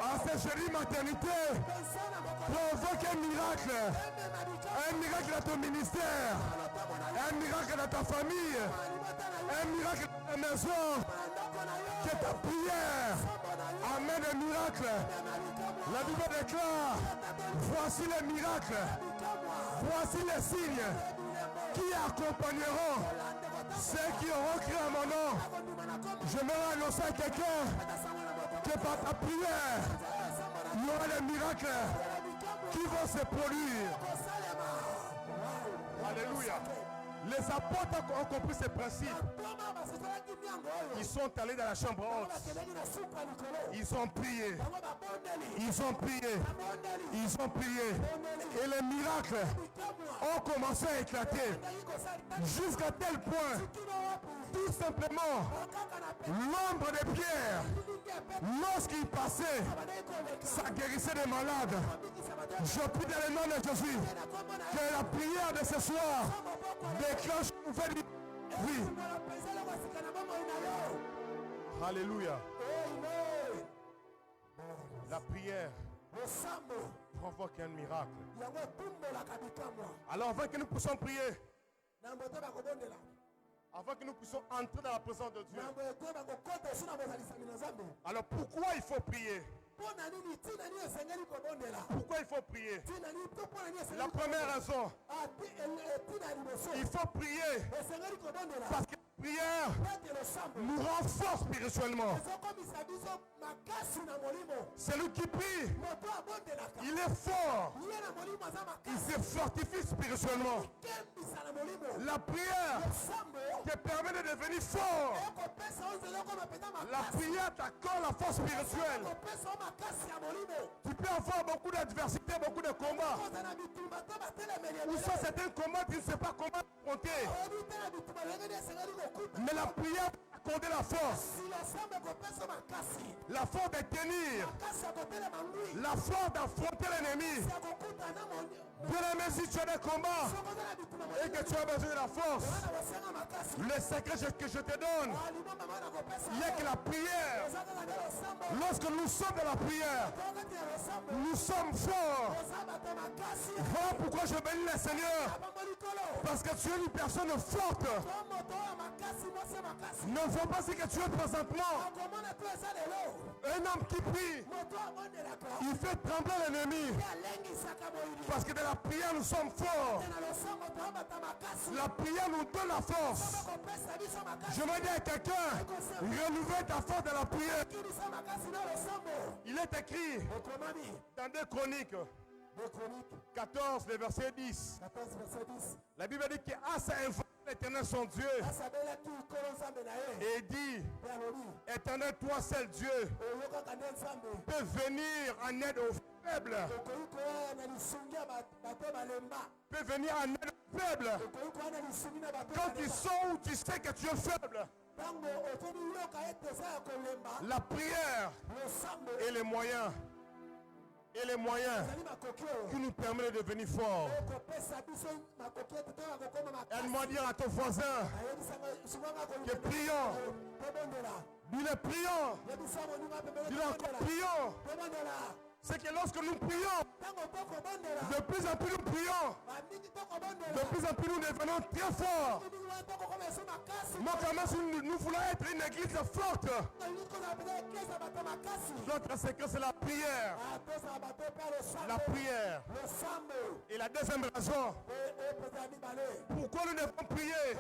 à cette jolie maternité provoque un miracle dans ton ministère, un miracle dans ta famille, un miracle dans ta maison, que ta prière amène un miracle. La Bible déclare, voici les miracles, voici les signes qui accompagneront ceux qui auront crié à mon nom. Je me annonce à quelqu'un que par ta prière, il y aura des miracles qui vont se produire. Alléluia. Les apôtres ont compris ce principe. Ils sont allés dans la chambre haute. Ils ont prié. Ils ont prié. Ils ont prié. Et les miracles ont commencé à éclater. Jusqu'à tel point, tout simplement, l'ombre de Pierre, lorsqu'il passait, ça guérissait des malades. Je prie dans le nom de Jésus que la prière de ce soir déclenche une nouvelle vie. Oui. Alléluia. La prière provoque un miracle. Alors avant que nous puissions prier, avant que nous puissions entrer dans la présence de Dieu, alors pourquoi il faut prier? Pourquoi il faut prier? La première raison, il faut prier parce que la prière nous renforce spirituellement. Celui qui prie, il est fort, il se fortifie spirituellement. La prière te permet de devenir fort. La prière t'accorde la force spirituelle. Tu peux avoir beaucoup d'adversité, beaucoup de combats. Ou soit c'est un combat, tu ne sais pas comment affronter. Mais la prière peut accorder la force. La force de tenir. La force d'affronter l'ennemi. Bien-aimé, si tu as des combats et que tu as besoin de la force, le secret que je te donne, il y a que la prière. Lorsque nous sommes dans la prière, nous sommes forts. Voilà pourquoi je bénis le Seigneur. Parce que tu es une personne forte. Ne vois pas ce que tu es présentement. Un homme qui prie, il fait trembler l'ennemi. Parce que dans la prière, nous sommes forts. La prière nous donne la force. Je vais dire à quelqu'un, renouvelle ta force dans la prière. Il est écrit dans 2 Chroniques 14, le verset 10. La Bible dit qu'Asa invoque l'Éternel son Dieu et dit, Éternel, toi seul Dieu, peut venir en aide aux faible. Peut venir en aide aux faibles. Quand tu sens où tu sais que tu es faible. La prière et les moyens. Et les moyens qui nous permettent de devenir forts. Aide-moi à dire à ton voisin que prions. Dis-le prions. Dis-le encore prions. C'est que lorsque nous prions, de plus en plus nous prions, de plus en plus nous devenons très forts. Moi, quand même, nous voulons être une église forte. Notre secret, c'est la prière. La prière. Et la deuxième raison, pourquoi nous devons prier?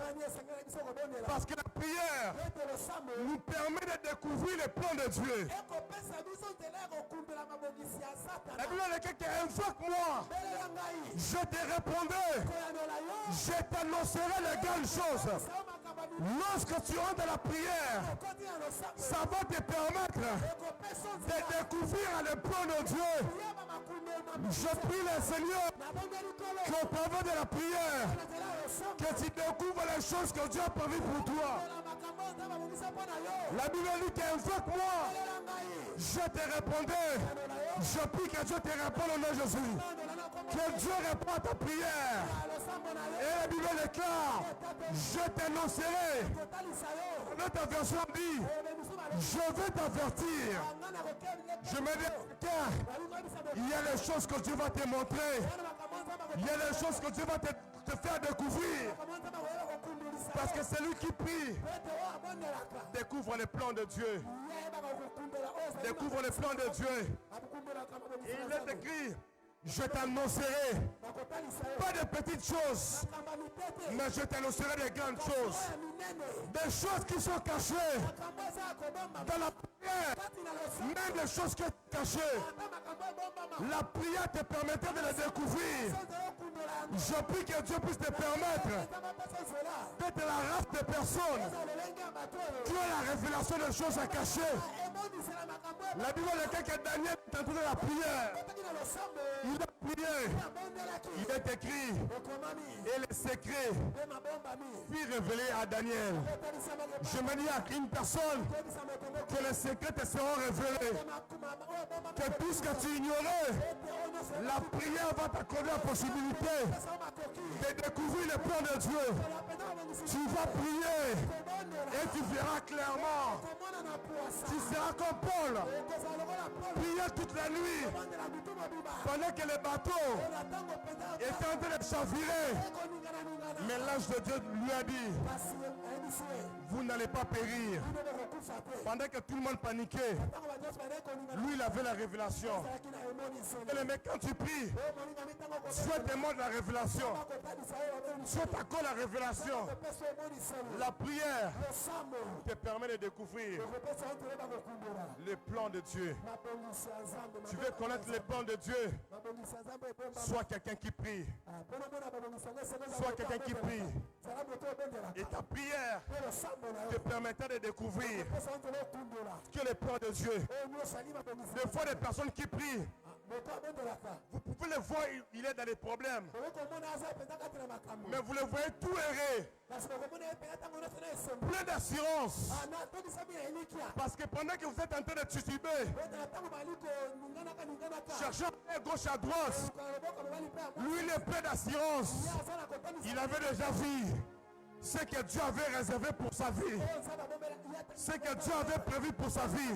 Parce que la prière nous permet de découvrir les plans de Dieu. La Bible dit que invoque-moi, je te répondrai, je t'annoncerai les grandes choses. Lorsque tu rentres dans la prière, ça va te permettre de découvrir le plan de Dieu. Je prie le Seigneur qu'au travers de la prière, que tu découvres les choses que Dieu a prévues pour toi. La Bible dit qu'invoque-moi, je te répondrai. Je prie que Dieu te réponde au nom de Jésus. Que Dieu réponde à ta prière. Et la Bible déclare, je t'annoncerai. Notre version dit, je vais t'avertir. Je me dis, il y a des choses que Dieu va te montrer. Il y a des choses que Dieu va te faire découvrir. Parce que celui qui prie découvre les plans de Dieu. Découvre les plans de Dieu. Et il est écrit, je t'annoncerai pas de petites choses, mais je t'annoncerai des grandes choses. Des choses qui sont cachées dans la prière, même des choses qui sont cachées. La prière te permettra de les découvrir. Je prie que Dieu puisse te permettre d'être la race de personnes qui ont la révélation des choses à cacher. La Bible dit que Daniel est entré dans la prière. Il a prié. Il est écrit. Et les secrets furent révélés à Daniel. Je me dis à une personne que les secrets te seront révélés. Que tout ce que tu ignorais, la prière va t'accorder la possibilité de découvrir le plan de Dieu. Tu vas prier et tu verras clairement. Tu seras comme Paul. Prier toute la nuit pendant que les bateaux étaient en train de chavirer. Mais l'ange de Dieu lui a dit, vous n'allez pas périr. Pendant que tout le monde paniquait, lui il avait la révélation. Et mais quand tu pries, Dieu te montre la révélation. Dieu t'accorde la révélation. La prière te permet de découvrir le plan de Dieu. Tu veux connaître le plan de Dieu? Sois quelqu'un qui prie. Sois quelqu'un qui prie. Et ta prière te permettra de découvrir que le plan de Dieu. Des fois, des personnes qui prient, vous pouvez le voir, il est dans des problèmes. Mais vous le voyez tout errer. Plein d'assurance. Parce que pendant que vous êtes en train de tituber, cherchant à gauche à droite, lui il est plein d'assurance. Il avait déjà vu ce que Dieu avait réservé pour sa vie. Ce que Dieu avait prévu pour sa vie.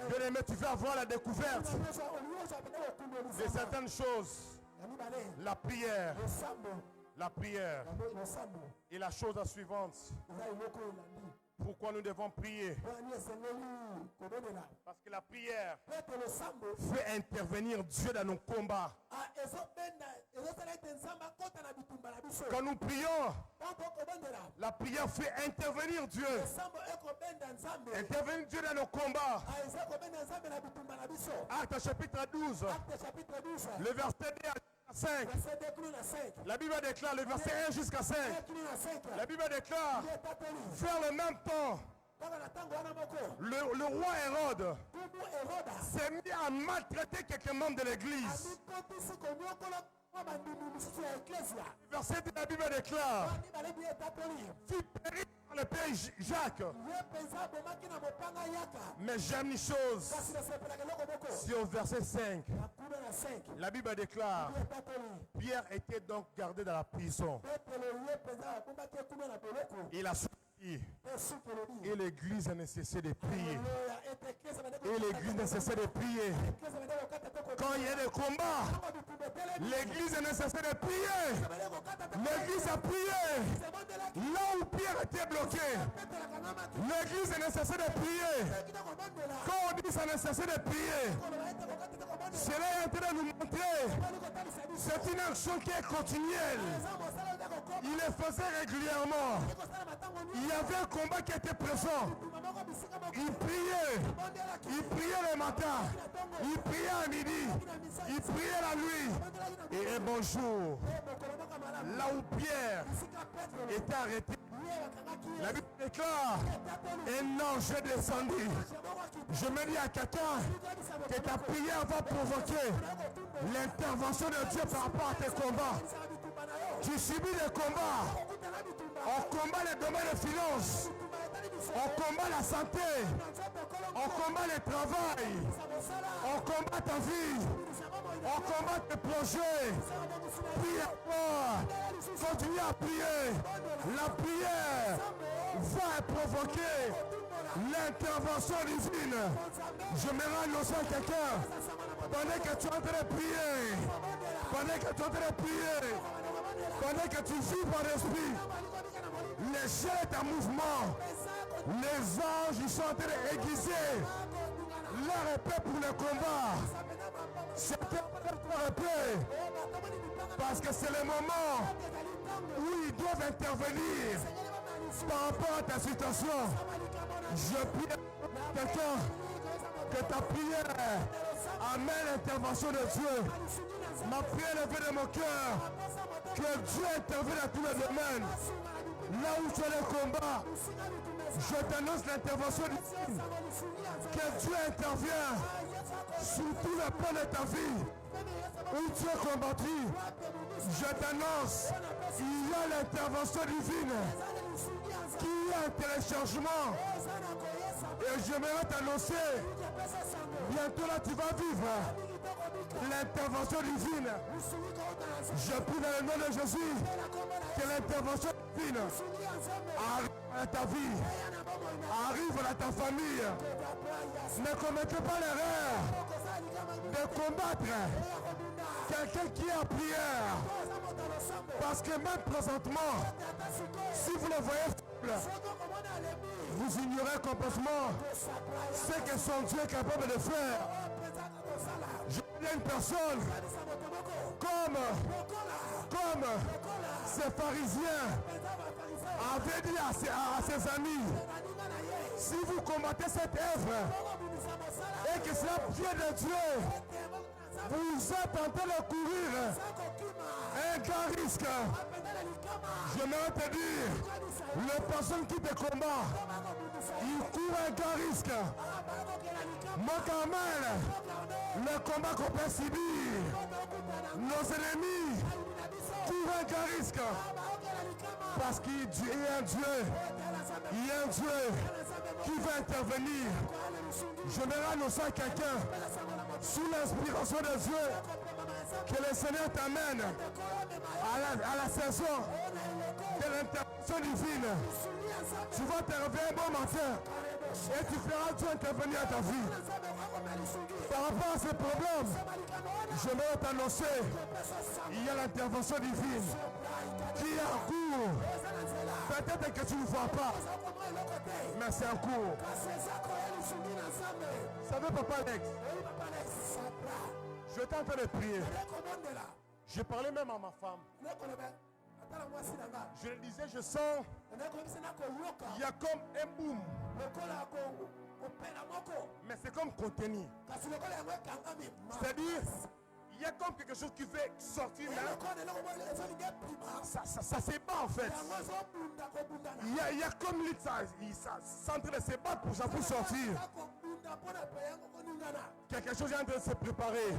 Bien-aimé, tu vas avoir la découverte de certaines choses. La prière. La prière. Et la chose suivante. Pourquoi nous devons prier? Parce que la prière fait intervenir Dieu dans nos combats. Quand nous prions, la prière fait intervenir Dieu. Intervenir Dieu dans nos combats. Acte chapitre 12. Le verset 2 à 5. La Bible déclare le verset 1 jusqu'à 5. La Bible déclare vers le même temps, le roi Hérode s'est mis à maltraiter quelques membres de l'église. Verset de la Bible déclare: fit périr par le père Jacques. Mais j'aime une chose. C'est au verset 5. La Bible déclare: Pierre était donc gardé dans la prison. Il a sorti. Et l'église n'a cessé de prier. Et l'église n'a cessé de prier. Quand il y a des combats, l'église n'a cessé de prier. L'église a prié. Là où Pierre était bloqué, l'église n'a cessé de prier. Quand on dit ça n'a cessé de prier, cela est en train de nous montrer. C'est une action qui est continuelle. Il le faisait régulièrement. Il y avait un combat qui était présent. Il priait le matin, il priait à midi, il priait la nuit et un bon jour. Là où Pierre était arrêté, la Bible déclare: un ange est descendu. Je me dis à quelqu'un que ta prière va provoquer l'intervention de Dieu par rapport à tes combats. Tu subis des combats. On combat les domaines de finances. On combat la santé. On combat le travail. On combat ta vie. On combat tes projets. Prie à toi. Continue à prier. La prière va provoquer l'intervention divine. Je me rends à quelqu'un. Pendant que tu es en train de prier. Pendant que tu es en train de prier. Pendant que tu vis par l'esprit, les cieux est en mouvement. Les anges ils sont en train d'aiguiser leur épée pour le combat. Certains leur épée parce que c'est le moment où ils doivent intervenir par rapport à ta situation. Je prie à quelqu'un que ta prière amène l'intervention de Dieu. Ma prière levée de mon cœur, que Dieu intervienne dans tous les domaines. Là où tu as le combat, je t'annonce l'intervention divine. Que Dieu intervient sur tous les plans de ta vie. Où tu es combattu, je t'annonce, il y a l'intervention divine. Qu'il y a un téléchargement. Et je vais t'annoncer, bientôt là tu vas vivre l'intervention divine. Je prie dans le nom de Jésus que l'intervention divine arrive à ta vie, arrive à ta famille. Ne commettez pas l'erreur de combattre quelqu'un qui est en prière. Parce que même présentement, si vous le voyez faible, vous ignorez complètement ce que son Dieu est capable de faire. Je connais une personne comme ces pharisiens avaient dit à ses amis: si vous combattez cette œuvre et que c'est la pied de Dieu, vous êtes en train de courir un grand risque. J'aimerais te dire, les personnes qui te combattent, ils courent un grand risque. Moi quand même, le combat qu'on peut subir, nos ennemis courent un grand risque. Parce qu'il y a un Dieu, il y a un Dieu qui va intervenir. Je me annonce à quelqu'un, sous l'inspiration de Dieu, que le Seigneur t'amène à la saison de l'intervention divine. Tu vas te réveiller un bon matin et tu feras Dieu intervenir à ta vie. Par rapport à ces problèmes, je vais t'annoncer, il y a l'intervention divine qui est en cours. Peut-être que tu ne vois pas, mais c'est en cours. Ça veut Papa Alex? Je t'ai en train de prier. Je parlais même à ma femme. Je le disais, je sens, il y a comme un boom. Mais c'est comme contenu. C'est-à-dire, il y a comme quelque chose qui fait sortir là. Ça se bat en fait. Il y a comme lui, ça en train de se battre pour ça, pour sortir. Quelque chose est en train de se préparer.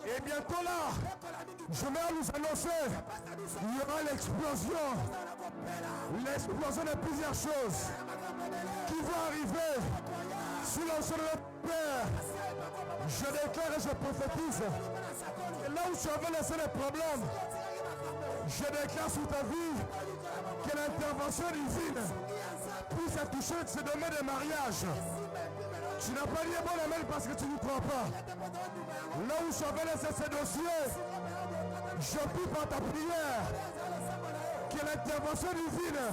Et bientôt là, je vais nous annoncer, il y aura l'explosion. L'explosion de plusieurs choses qui vont arriver sur le sol de notre Père. Je déclare et je prophétise. Et là où tu avais laissé les problèmes, je déclare sur ta vie que l'intervention divine puisse toucher ce domaine de mariage. Tu n'as pas dit bon amen parce que tu ne crois pas. Là où tu avais laissé ce dossier, je prie par ta prière que l'intervention divine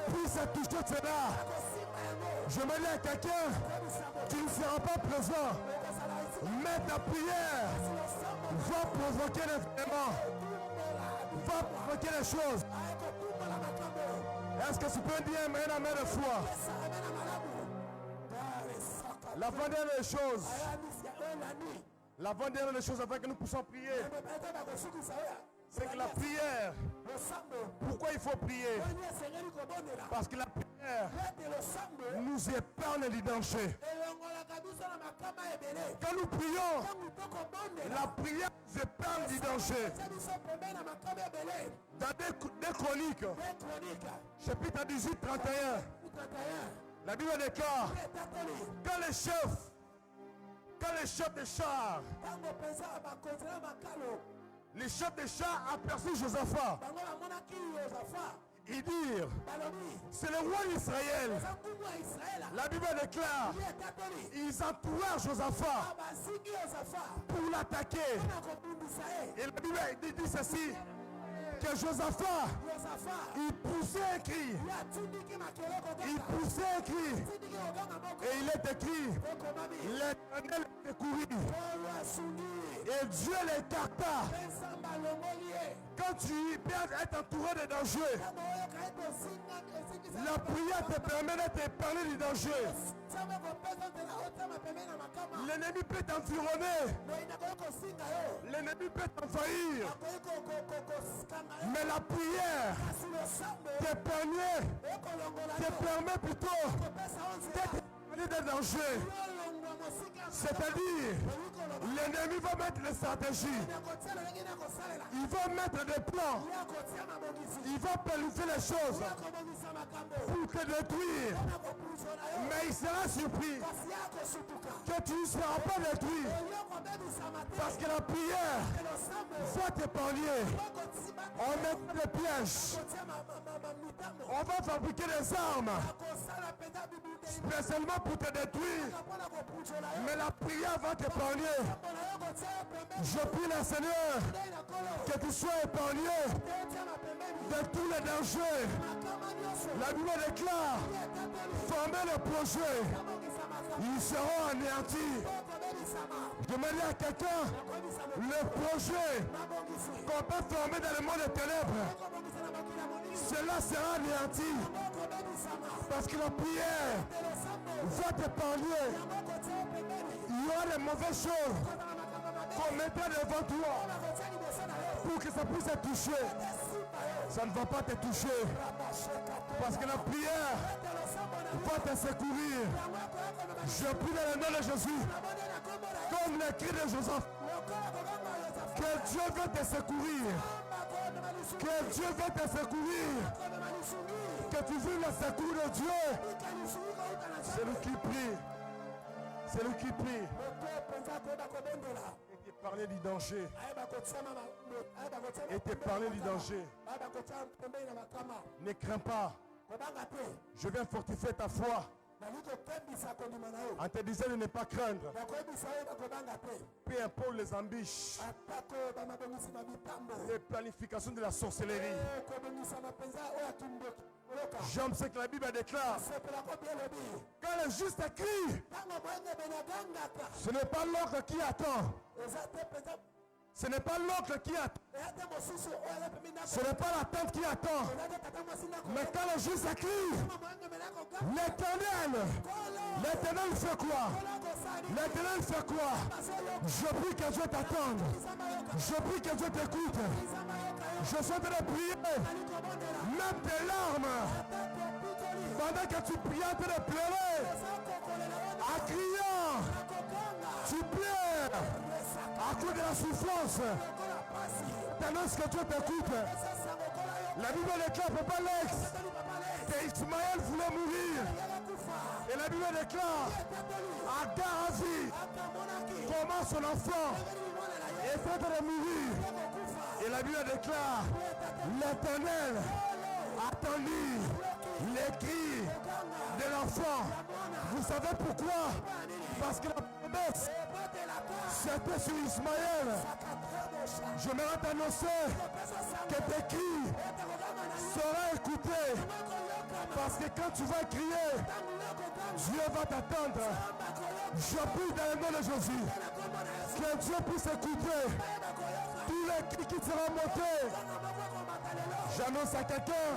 puisse toucher cela. Je me dis à quelqu'un, tu ne seras pas présent, mais ta prière va provoquer l'événement, va provoquer les choses. Est-ce que tu peux dire un amen de foi? L'avant-dernière des choses, l'avant-dernière des choses afin que nous puissions prier, c'est que la prière, pourquoi il faut prier? Parce que la prière nous épargne les dangers. Quand nous prions, la prière nous épargne les dangers. Dans des chroniques, chapitre 18, 31, la Bible déclare, quand les chefs des chars, les chefs des chars aperçurent Josaphat, ils dirent, c'est le roi d'Israël. La Bible déclare, ils entourèrent Josaphat pour l'attaquer. Et la Bible dit ceci, que Josaphat, il poussait un cri. Il poussait un cri. Et il est écrit, l'Éternel secourut. Et Dieu l'écarta. Quand tu peux être entouré de dangers, la prière te permet d'être épargné du danger. L'ennemi peut t'environner. L'ennemi peut t'envahir. Mais la prière te permet plutôt d'être épargné des dangers. C'est-à-dire, l'ennemi va mettre les stratégies. Il va mettre des plans. Il va planifier les choses pour te détruire. Mais il sera surpris que tu ne seras pas détruit. Parce que la prière va t'épargner. On met des pièges. On va fabriquer des armes spécialement pour te détruire. Mais la prière va t'épargner. Je prie le Seigneur que tu sois épargné de tous les dangers. La Bible déclare, formez le projet, ils seront anéantis. Je me dis à quelqu'un, le projet qu'on peut former dans le monde des ténèbres, cela sera anéanti. Parce que la prière va t'épargner. Il y aura les mauvaises choses qu'on mettra devant toi pour que ça puisse te toucher. Ça ne va pas te toucher. Parce que la prière va te secourir. Je prie dans le nom de Jésus, comme le cri de Joseph, que Dieu veut te secourir. Que Dieu veut te secourir. Que tu veux le secours de Dieu. C'est lui qui prie. C'est lui qui prie. Et te parler du danger. Et te parler du danger. Ne crains pas. Je viens fortifier ta foi. En te disant de ne pas craindre. Peu importe les embûches, les planifications de la sorcellerie. J'aime ce que la Bible déclare. Quand le juste crie, ce n'est pas l'autre qui attend. Ce n'est pas l'oncle qui attend. Ce n'est pas la tante qui attend. Mais quand le juste crie, l'Éternel fait quoi? L'Éternel fait quoi? Je prie que Dieu t'attende. Je prie que Dieu t'écoute. Je suis en train de prier. Même tes larmes. Pendant que tu pries, en train de pleurer. En criant. Tu pleures. À cause de la souffrance. Pendant que Dieu t'écoute. La Bible déclare, Papa Lex, que Ismaël voulait mourir. Et la Bible déclare, Agar a vu comment son enfant est en train de mourir. Et la Bible déclare, l'Éternel a entendu les cris de l'enfant. Vous savez pourquoi? Parce que la promesse, c'était sur Ismaël. Je me rends annoncer que tes cris seront écoutés. Parce que quand tu vas crier, Dieu va t'attendre. Je prie dans le nom de Jésus que Dieu puisse écouter tous les cris qui seront montés. J'annonce à quelqu'un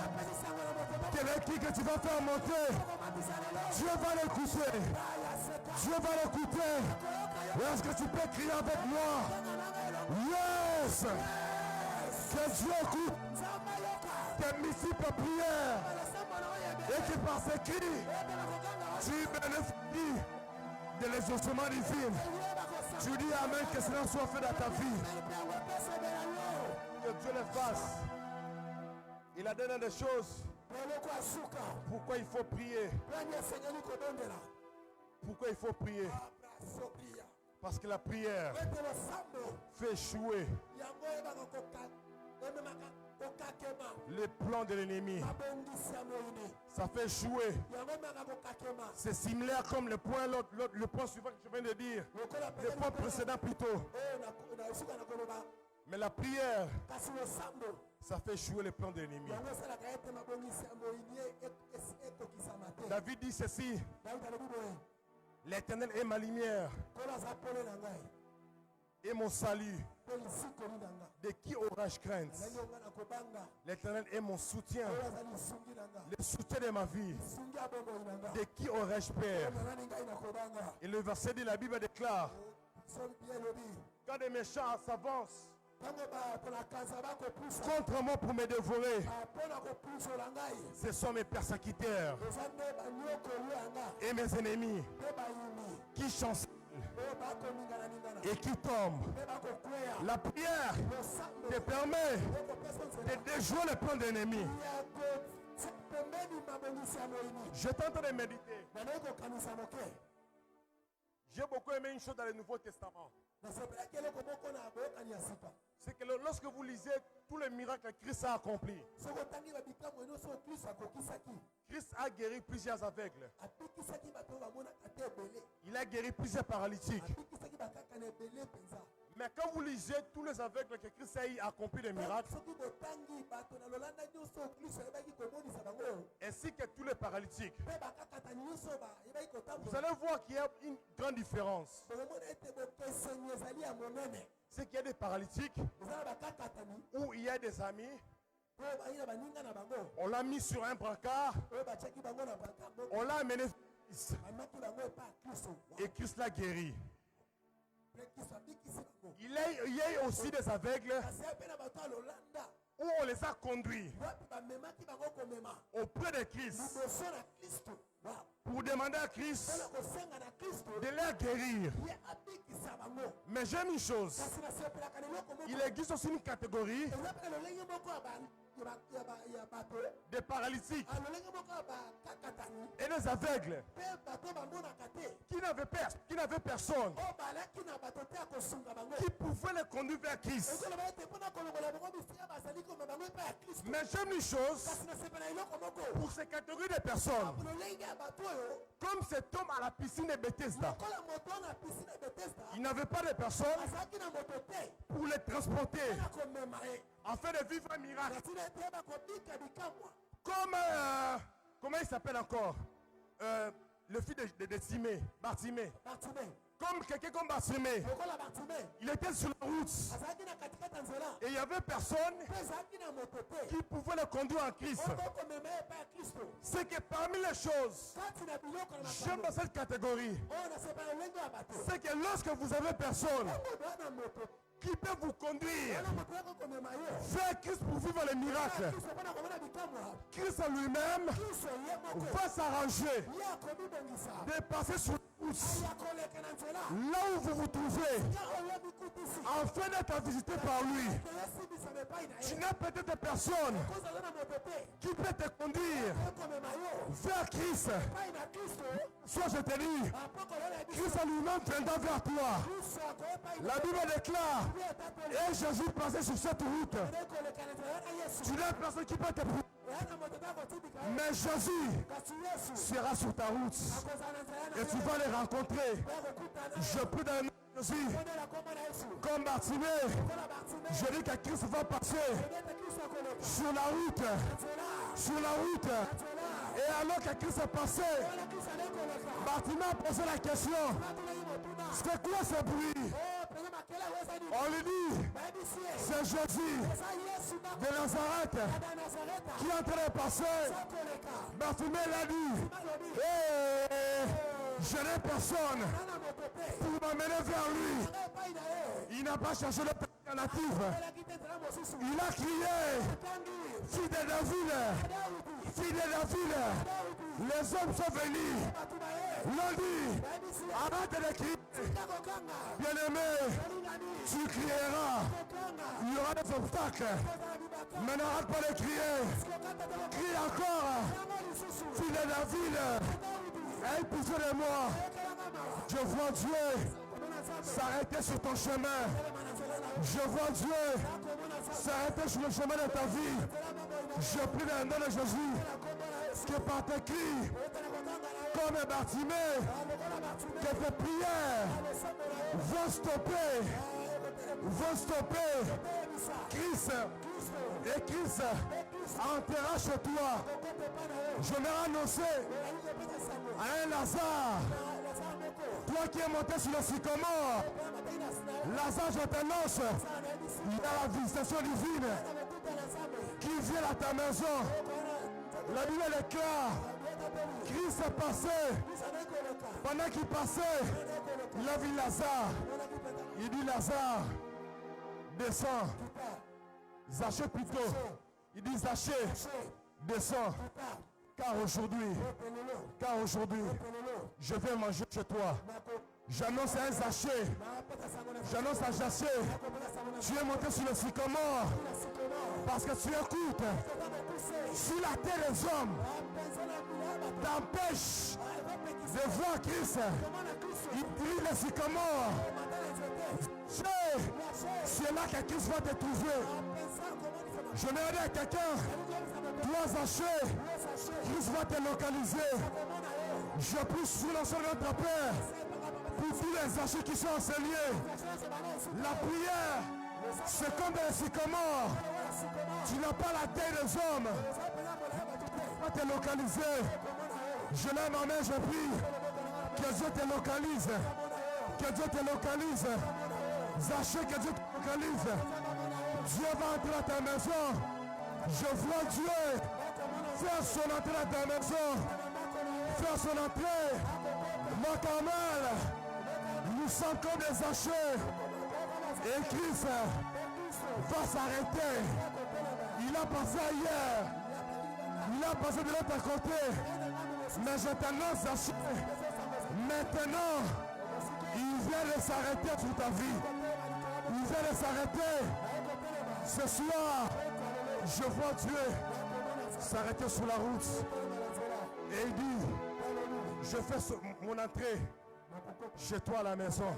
que les cris que tu vas faire monter, Dieu va l'écouter. Dieu va l'écouter. Est-ce que tu peux crier avec moi? Yes! Que Dieu écoute tes multiples prières et que par ces cris, tu bénéficies de l'exaucement divin. Tu dis Amen, que cela soit fait dans ta vie. Que Dieu le fasse. Et la dernière des choses, pourquoi il faut prier? Pourquoi il faut prier? Parce que la prière fait échouer les plans de l'ennemi. Ça fait échouer. C'est similaire comme le point, le point suivant que je viens de dire. Le point précédent plutôt. Mais la prière, ça fait échouer les plans de l'ennemi. David dit ceci: l'Éternel est ma lumière et mon salut. De qui aurais-je crainte? L'Éternel est mon soutien, le soutien de ma vie. De qui aurais-je peur? Et le verset de la Bible déclare: quand des méchants s'avancent contre moi pour me dévorer, ce sont mes persécuteurs et mes ennemis qui chancellent et qui tombent. La prière te permet de déjouer le plan d'ennemi. Je tente de méditer. J'ai beaucoup aimé une chose dans le Nouveau Testament. C'est que lorsque vous lisez tous les miracles que Christ a accomplis, Christ a guéri plusieurs aveugles. Il a guéri plusieurs paralytiques. Mais quand vous lisez tous les aveugles que Christ a accompli des miracles, ainsi que tous les paralytiques, vous allez voir qu'il y a une grande différence. C'est qu'il y a des paralytiques où il y a des amis. On l'a mis sur un brancard. On l'a amené et Christ l'a guéri. Il y a aussi des aveugles où on les a conduits auprès de Christ pour demander à Christ de les guérir. Mais j'aime une chose. Il existe aussi une catégorie des paralytiques et des aveugles qui n'avaient personne qui pouvait les conduire vers Christ. Mais j'aime une chose pour ces catégories de personnes. Comme cet homme à la piscine de Bethesda, il n'avait pas de personne pour les transporter afin de vivre un miracle. Comme, comment il s'appelle encore? Le fils de Timée, Bartimée. Comme quelqu'un comme Bartimée. Il était sur la route. Et il n'y avait personne qui pouvait le conduire en Christ. C'est que parmi les choses, j'aime dans cette catégorie, c'est que lorsque vous avez personne qui peut vous conduire vers Christ pour vivre les miracles. Christ lui-même va s'arranger de passer sur la route, là où vous vous trouvez, afin d'être visité par lui. Tu n'as peut-être des personnes qui peuvent te conduire vers Christ. Soit je te dis, Christ lui-même viendra vers toi. La Bible déclare, et Jésus passait sur cette route. Tu n'as personne qui peut te prouver. Mais Jésus sera sur ta route et tu vas les rencontrer. Je prie dans le nom de Jésus, comme Bartimée, je dis que Christ va passer sur la route, et alors que Christ est passé, Bartimée a posé la question, c'est quoi ce bruit? On lui dit, c'est Jésus de Nazareth qui est en train de passer. Bartimée l'a dit, je n'ai personne pour m'amener vers lui. Il n'a pas cherché l'alternative. Il a crié, fille de David, les hommes sont venus. L'ont dit, arrête de crier. Bien-aimé, tu crieras. Il y aura des obstacles. Mais n'arrête pas de crier. Crie encore. Fille de David, aie pitié de moi. Je vois Dieu s'arrêter sur ton chemin. Je vois Dieu s'arrêter sur le chemin de ta vie. Je prie dans le nom de Jésus que par tes cris, comme Bartimée, que tes prières vont stopper. Christ entrera chez toi. Je vais annoncer à un Lazare, toi qui es monté sur le sycomore, Lazare, je t'annonce, il y a la visitation divine qui vient à ta maison. La Bible déclare, Christ est passé. Pendant qu'il passait, il a vu Lazare. Il dit, Lazare, descends. Zachée plutôt. Il dit, Zachée, descends. Car aujourd'hui, je vais manger chez toi. J'annonce à un Zachée. J'annonce à Zachée. Tu es monté sur le sycomore. Parce que tu écoutes. Sur la terre des hommes t'empêche de voir Christ. Il dit le sycomore. C'est là que Christ va te trouver. Je n'ai dit à quelqu'un, toi Zachée, Christ va te localiser. Je prie sur l'ensemble de notre Père pour tous les Zachées qui sont enseignés. La prière, c'est comme des sycomores. Tu n'as pas la taille des hommes. Tu vas te localiser. Je lève ma main, je prie. Que Dieu te localise. Que Dieu te localise. Zachée, que Dieu te localise. Dieu va entrer à ta maison. Je vois Dieu faire son entrée à ta maison. Faire son entrée. Mon Carmel, nous sommes comme des Zachées. Et Christ va s'arrêter. Il a passé ailleurs. Il a passé de l'autre côté. Mais je t'annonce, Zachée, maintenant, il vient de s'arrêter sur ta vie. Il vient de s'arrêter. Ce soir, je vois Dieu s'arrêter sur la route. Et il dit, je fais mon entrée chez toi à la maison.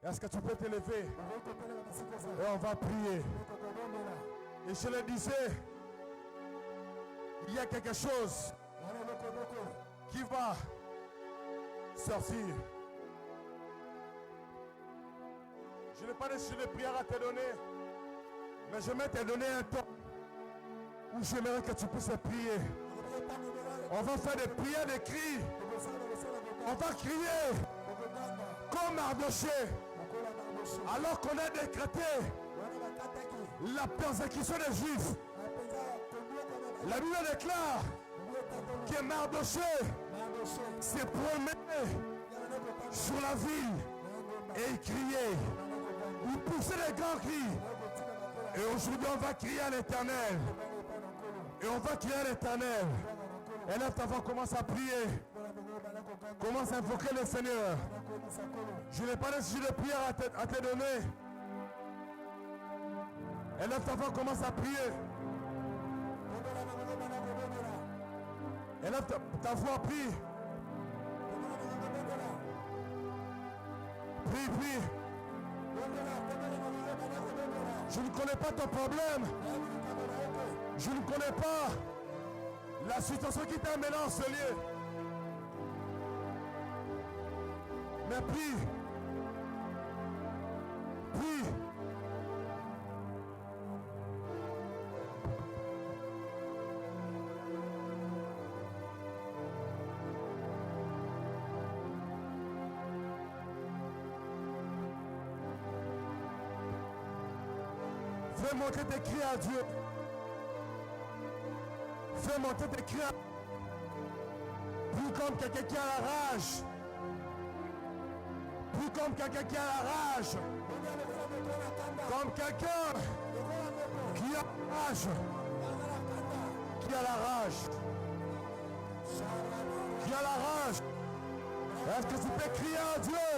Est-ce que tu peux te lever? Et on va prier. Et je le disais, il y a quelque chose qui va sortir. Je n'ai pas de prière à te donner, mais je vais te donner un temps où j'aimerais que tu puisses prier. On va faire des prières, des cris. On va crier comme Mardochée. Alors qu'on a décrété la persécution des Juifs. La Bible déclare que Mardochée s'est promené sur la ville et il criait. Vous poussez des grands cris. Et aujourd'hui, on va crier à l'Éternel. Et on va crier à l'Éternel. Et là, ta voix commence à prier. Commence à invoquer le Seigneur. Je n'ai pas de sujet de prière à te donner. Et là, ta voix commence à prier. Et là, ta voix prie. Prie, prie. Je ne connais pas ton problème. Je ne connais pas la situation qui t'a amené en ce lieu. Mais prie. Prie. Fais monter tes cris à Dieu. Fais monter tes cris à Dieu. Plus comme quelqu'un qui a la rage. Plus comme quelqu'un qui a la rage. Comme quelqu'un qui a la rage. Qui a la rage. Qui a la rage. Est-ce que tu peux crier à Dieu?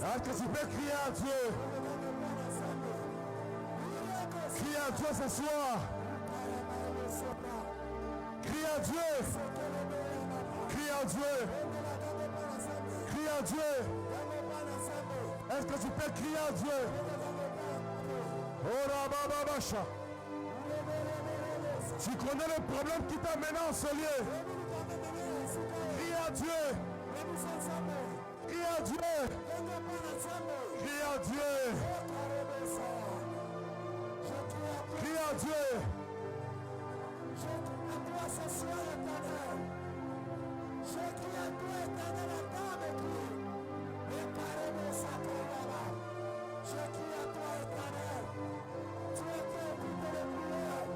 Est-ce que tu peux crier à Dieu? Crie à Dieu ce soir. Crie à Dieu. Crie à Dieu. Crie à Dieu. Est-ce que tu peux crier à Dieu? Oh Rabababacha. Tu connais le problème qui t'a mené en ce lieu. Crie à Dieu. Crie à Dieu. Crie à Dieu. Crie à Dieu. Je crie à toi ce soir, Éternel. Je crie à toi, Éternel, entends mes cris. Réparez-moi ça, Kandaba. Je crie à toi, Éternel. Tu es qui écoute les prières.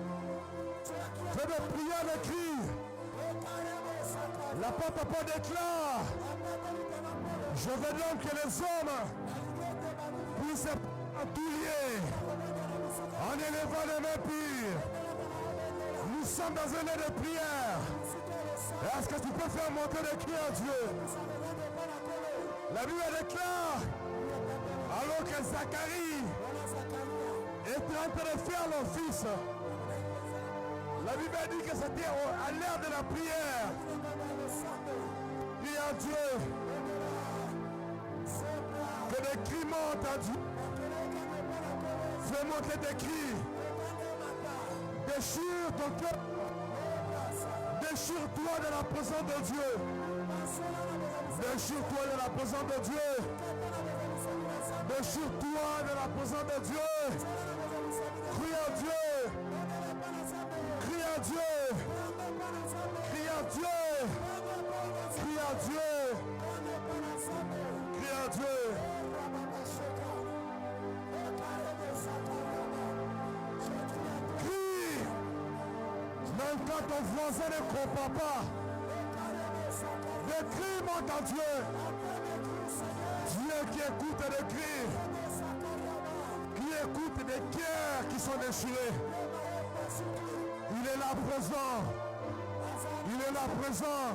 Tu es qui Fais des prières, des cris. réparez-moi ça, Kandaba. La porte à pas d'éclat. Je veux donc que les hommes puissent être liés en élevant les mains pures. Nous sommes dans un lieu de prière. Est-ce que tu peux faire monter des cris à Dieu? La Bible déclare, alors que Zacharie était en train de faire l'office, la Bible dit que c'était à l'heure de la prière. Prie à Dieu. Que des cris montent à Dieu. Fais monter des cris. Déchire ton cœur. Déchire-toi de la présence de Dieu. Déchire-toi de la présence de Dieu. Déchire-toi de la présence de Dieu. Crie à Dieu. Crie à Dieu. Crie à Dieu. Crie à Dieu. Crie à Dieu. Crie. Même quand ton voisin ne comprend pas. Les cris montent à Dieu. Dieu qui écoute les cris. Qui écoute des cœurs qui sont déchirés. Il est là présent. Il est là présent.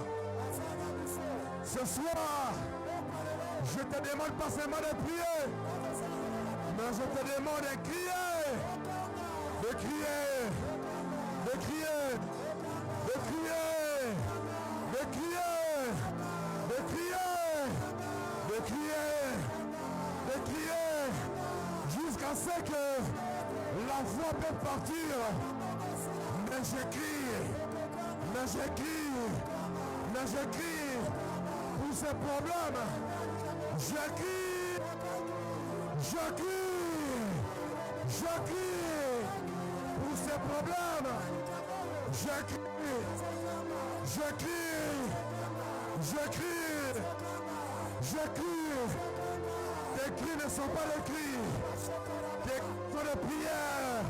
Ce soir, je te demande pas seulement de prier, mais je te demande de crier. De crier. De crier. De crier. De crier. De crier. De crier. De crier. Jusqu'à ce que la voix peut partir. Mais j'écris. Mais j'écris. Mais j'écris. Pour ces problèmes. J'écris. J'écris. J'écris. Pour ces problèmes. J'écris. J'écris. J'écris. J'écris. Tes cris ne sont pas des cris. Tes cris sont des prières.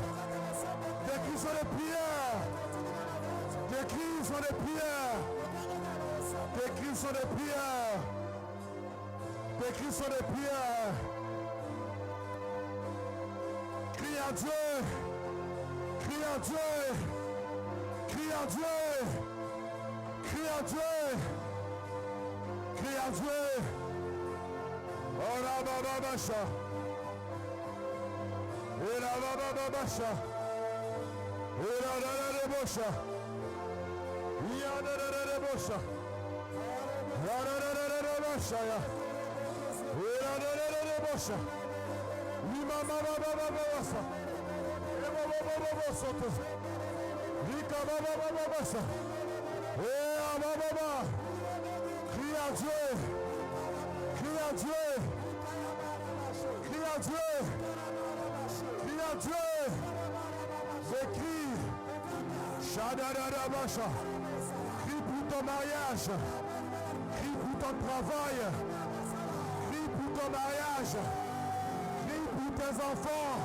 Tes cris sont des prières. Tes cris sont des prières. Tes cris sont des prières. Tes cris sont des prières. à Dieu. Crie à Dieu. Crie à Dieu. Crie à Dieu. Crie à Dieu. Oh la baba bacha. Et la baba bacha. Et la bocha. Il y a la bocha. La bocha. Et la bocha. Lima baba baba basa. Et baba baba soto. Rika baba baba basa. Et baba. Crie à Dieu. Crie à Dieu. Crie à Dieu. Crie à Dieu. J'écris. Shadadada Basha. Crie pour ton mariage. Crie pour ton travail. Crie pour ton mariage. Crie pour tes enfants.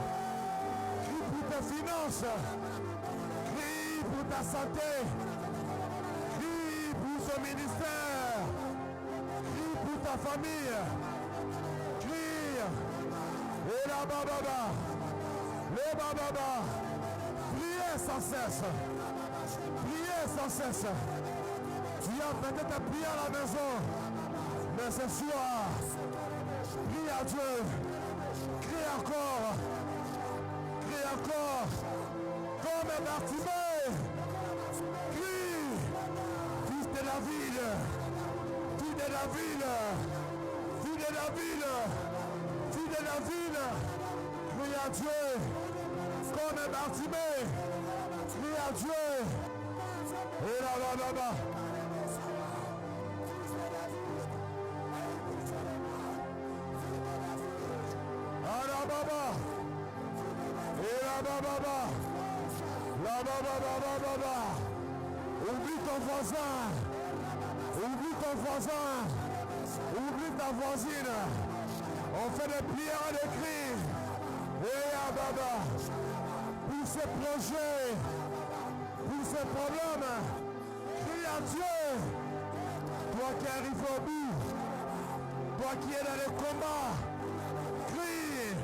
Crie pour tes finances. Crie pour ta santé. Crie pour ce ministère. Crie pour ta famille. Crie. Et la bababa. Le bababa. Priez sans cesse. Priez sans cesse. Tu as peut-être prié à la maison. Mais ce soir, prie à Dieu. Crie encore. Crie encore. Comme Bartimée. Crie. Fils de la ville. Fils de la ville. Fils de la ville. Fils de la ville. Crie à Dieu. Comme Bartimée. Crie à Dieu. Et là. Oublie ton voisin. Oublie ton voisin. Oublie ta voisine. On fait des prières et des cris. Et baba. Pour ces projets. Pour ces problèmes. Crie à Dieu. Toi qui arrives au bout. Toi qui es dans les combats. Crie.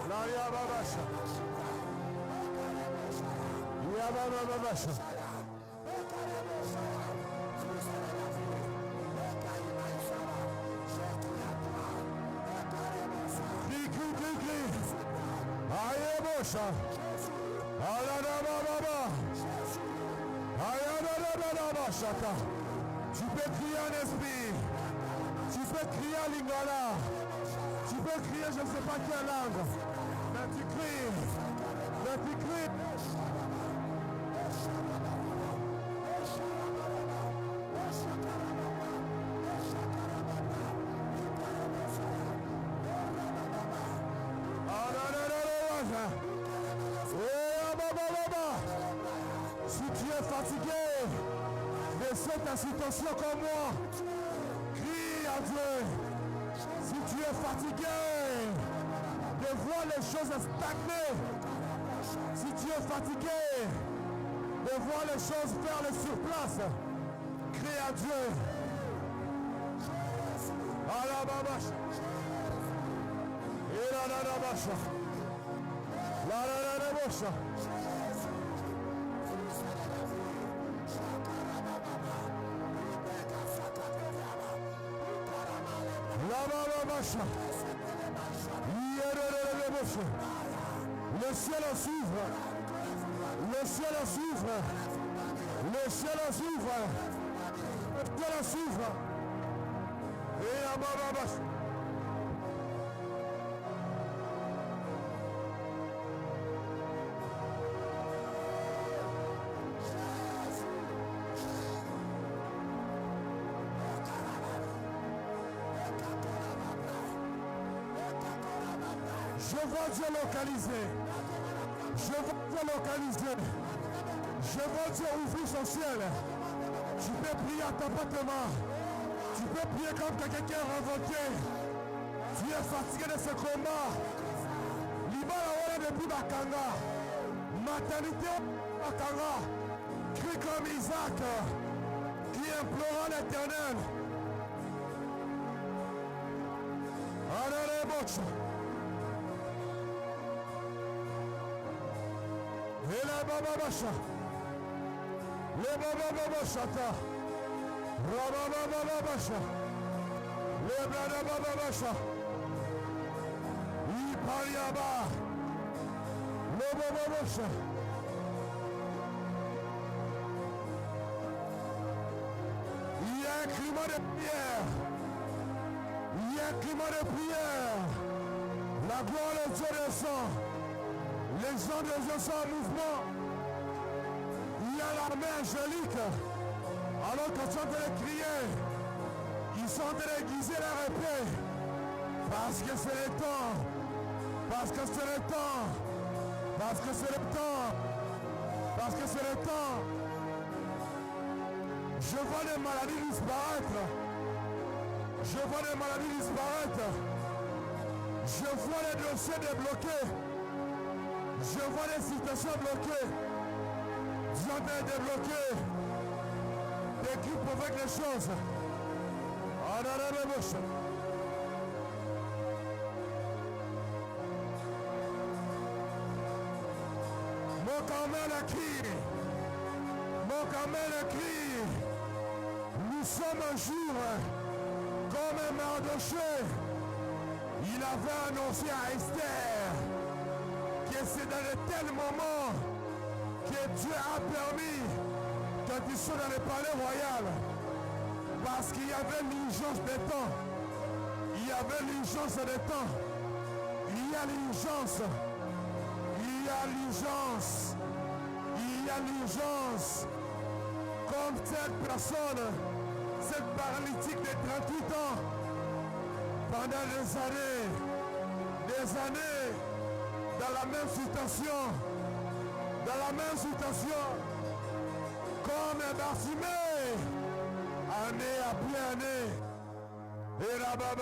La Yababasha. Yabababasha. Crie. Ayebosha. Aladababa. Ayadababashata. Tu peux crier en esprit. Tu peux crier en lingala. Tu peux crier je ne sais pas quelle langue. Mais tu cries. Si tu es fatigué de cette situation comme moi, crie à Dieu. Si tu es fatigué de voir les choses stagner, si tu es fatigué de voir les choses faire le surplace, crie à Dieu. Alababash. Et la bacha. La bacha. Le ciel s'ouvre. Le ciel s'ouvre. Le ciel s'ouvre. Le ciel s'ouvre. Et à Baba. Je vois Dieu localiser. Je vois Dieu localiser. Je vois Dieu ouvrir son ciel. Tu peux prier à ton appartement. Tu peux prier comme quelqu'un qui est révolté. Tu es fatigué de ce combat. Libala Wala depuis Bakanga. Maternité Bakanga. Crie comme Isaac qui implora l'Éternel. Allez, Et la baba bacha. Le baba baba chata. Baba baba bacha. Le baba baba bacha. Ipariaba. Le baba bacha. Il y a un climat de prière. Il y a un climat de prière. La gloire de Dieu descend. Les gens de Dieu sont en mouvement. Il y a l'armée angélique. Alors que tu es en train de crier, ils sont en train d'aiguiser leur épée. Parce que c'est le temps. Parce que c'est le temps. Parce que c'est le temps. Parce que c'est le temps. Je vois les maladies disparaître. Je vois les maladies disparaître. Je vois les dossiers débloqués. Je vois les situations bloquées. Dieu est débloqué. Des qui provoquent les choses. Mon camel crie. Mon camel crie. Nous sommes un jour comme un Mardoché. Il avait annoncé à Esther que c'est dans de tels moments que Dieu a permis quand ils sont dans le palais royal. Parce qu'il y avait l'urgence des temps. Il y avait l'urgence des temps. Il y a l'urgence. Il y a l'urgence. Il y a l'urgence. Comme cette personne, cette paralytique de 38 ans, pendant des années, dans la même situation, comme un Bartimée, année après année, et là-bas,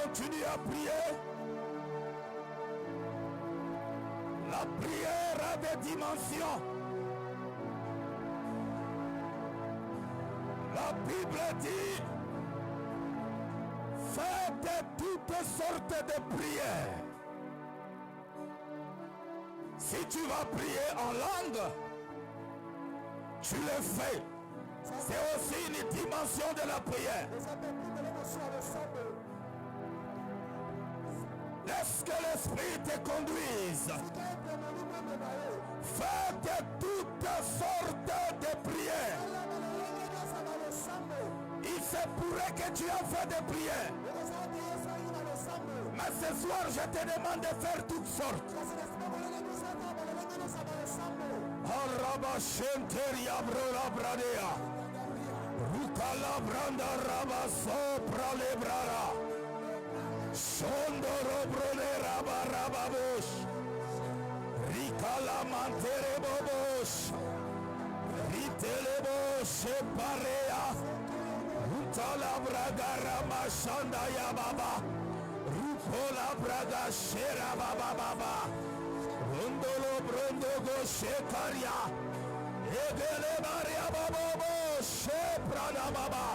continue à prier. La prière a des dimensions. La Bible dit, faites toutes sortes de prières. Si tu vas prier en langue, tu le fais. C'est aussi une dimension de la prière. Laisse que l'Esprit te conduise. Faites toutes sortes de prières. Il se pourrait que tu as fait des prières. Mais ce soir, je te demande de faire toutes sortes. Arabashenteria brola bradea. Rukala branda raba sopra lebrara. Sondoro brole raba rababush. Rikala mantere bobosh. Ritelebo separea. Rutala braga rama shanda ya baba. Rupola braga shera baba baba. Rondolo brondogo shekaria. Egele maria babobo sheprana baba.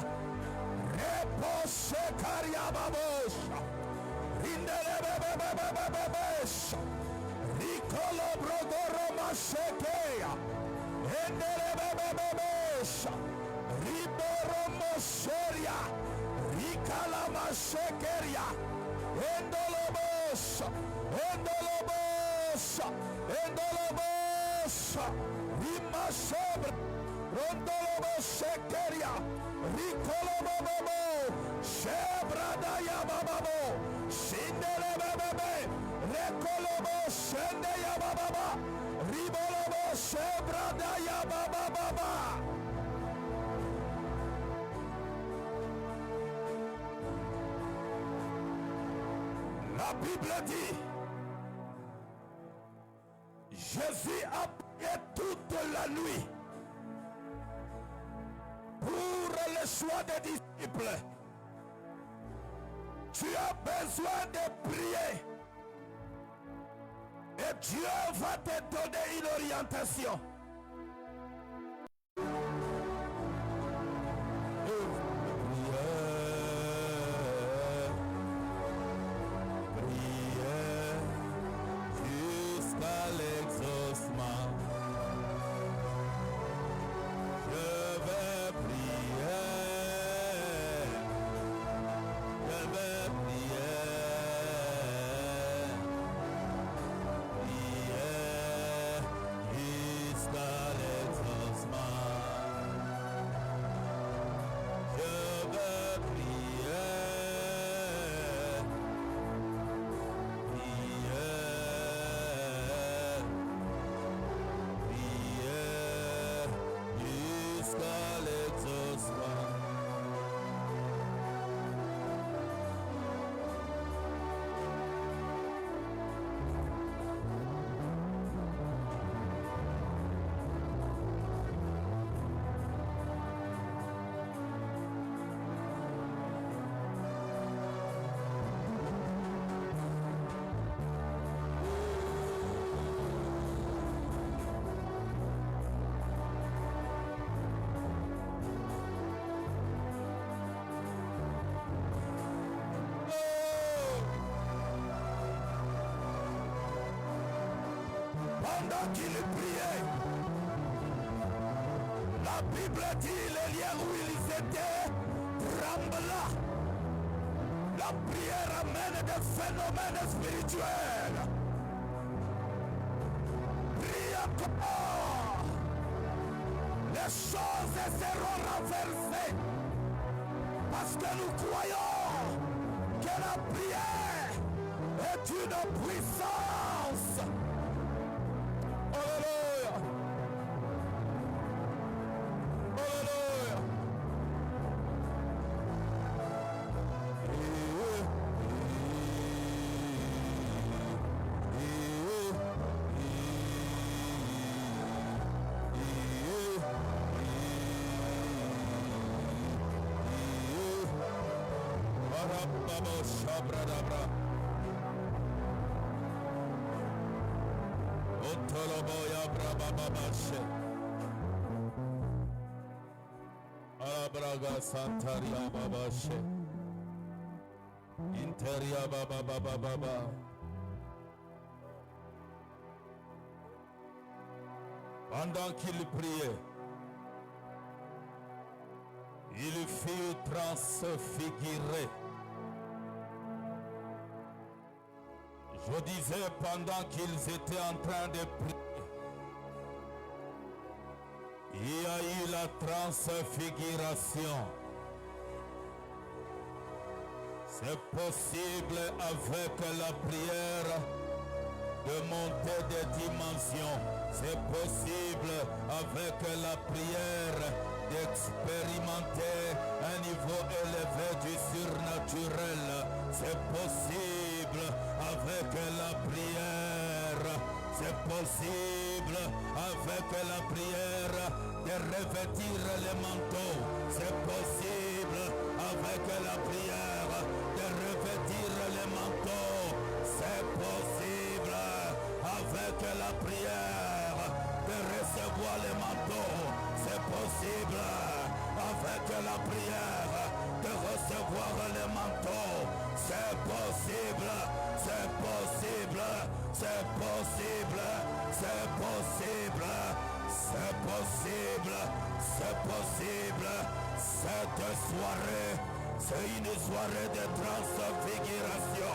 Repo shekaria babos. Rindele bebebebebebes. Ricolo brodoro mashekeya. Endele bebebebes. Riboro moseria. Ricala mashekeria. Endolobos. Endolobos. Endolobos. Rima sobre. Rondolobos shekeria. Ricolobobobo. Shebradaya bababo. Shindele bebebe. Recolobo shendeya bababa. Ribolobo shebradaya bababa. La Bible dit, Jésus a prié toute la nuit pour le choix des disciples. Tu as besoin de prier et Dieu va te donner une orientation. Qu'il priait. La Bible dit les lieux où ils étaient trembla. La prière amène des phénomènes spirituels. Prie encore. Les choses seront renversées. Parce que nous croyons que la prière est une puissance. Alléluia. Alléluia. Rambabo Shabradabra. Otoloboya Brababashe. Abraga Santaria Babashe. Interia Baba. Pendant qu'il priait, il fut transfiguré. Je disais pendant qu'ils étaient en train de prier, il y a eu la transfiguration. C'est possible avec la prière de monter des dimensions. C'est possible avec la prière d'expérimenter un niveau élevé du surnaturel. C'est possible avec la prière. C'est possible avec la prière de revêtir les manteaux. C'est possible avec la prière de revêtir les manteaux. C'est possible avec la prière de recevoir les manteaux. C'est possible avec la prière de recevoir les manteaux. C'est possible, c'est possible, c'est possible, c'est possible, c'est possible, c'est possible. Cette soirée, c'est une soirée de transfiguration.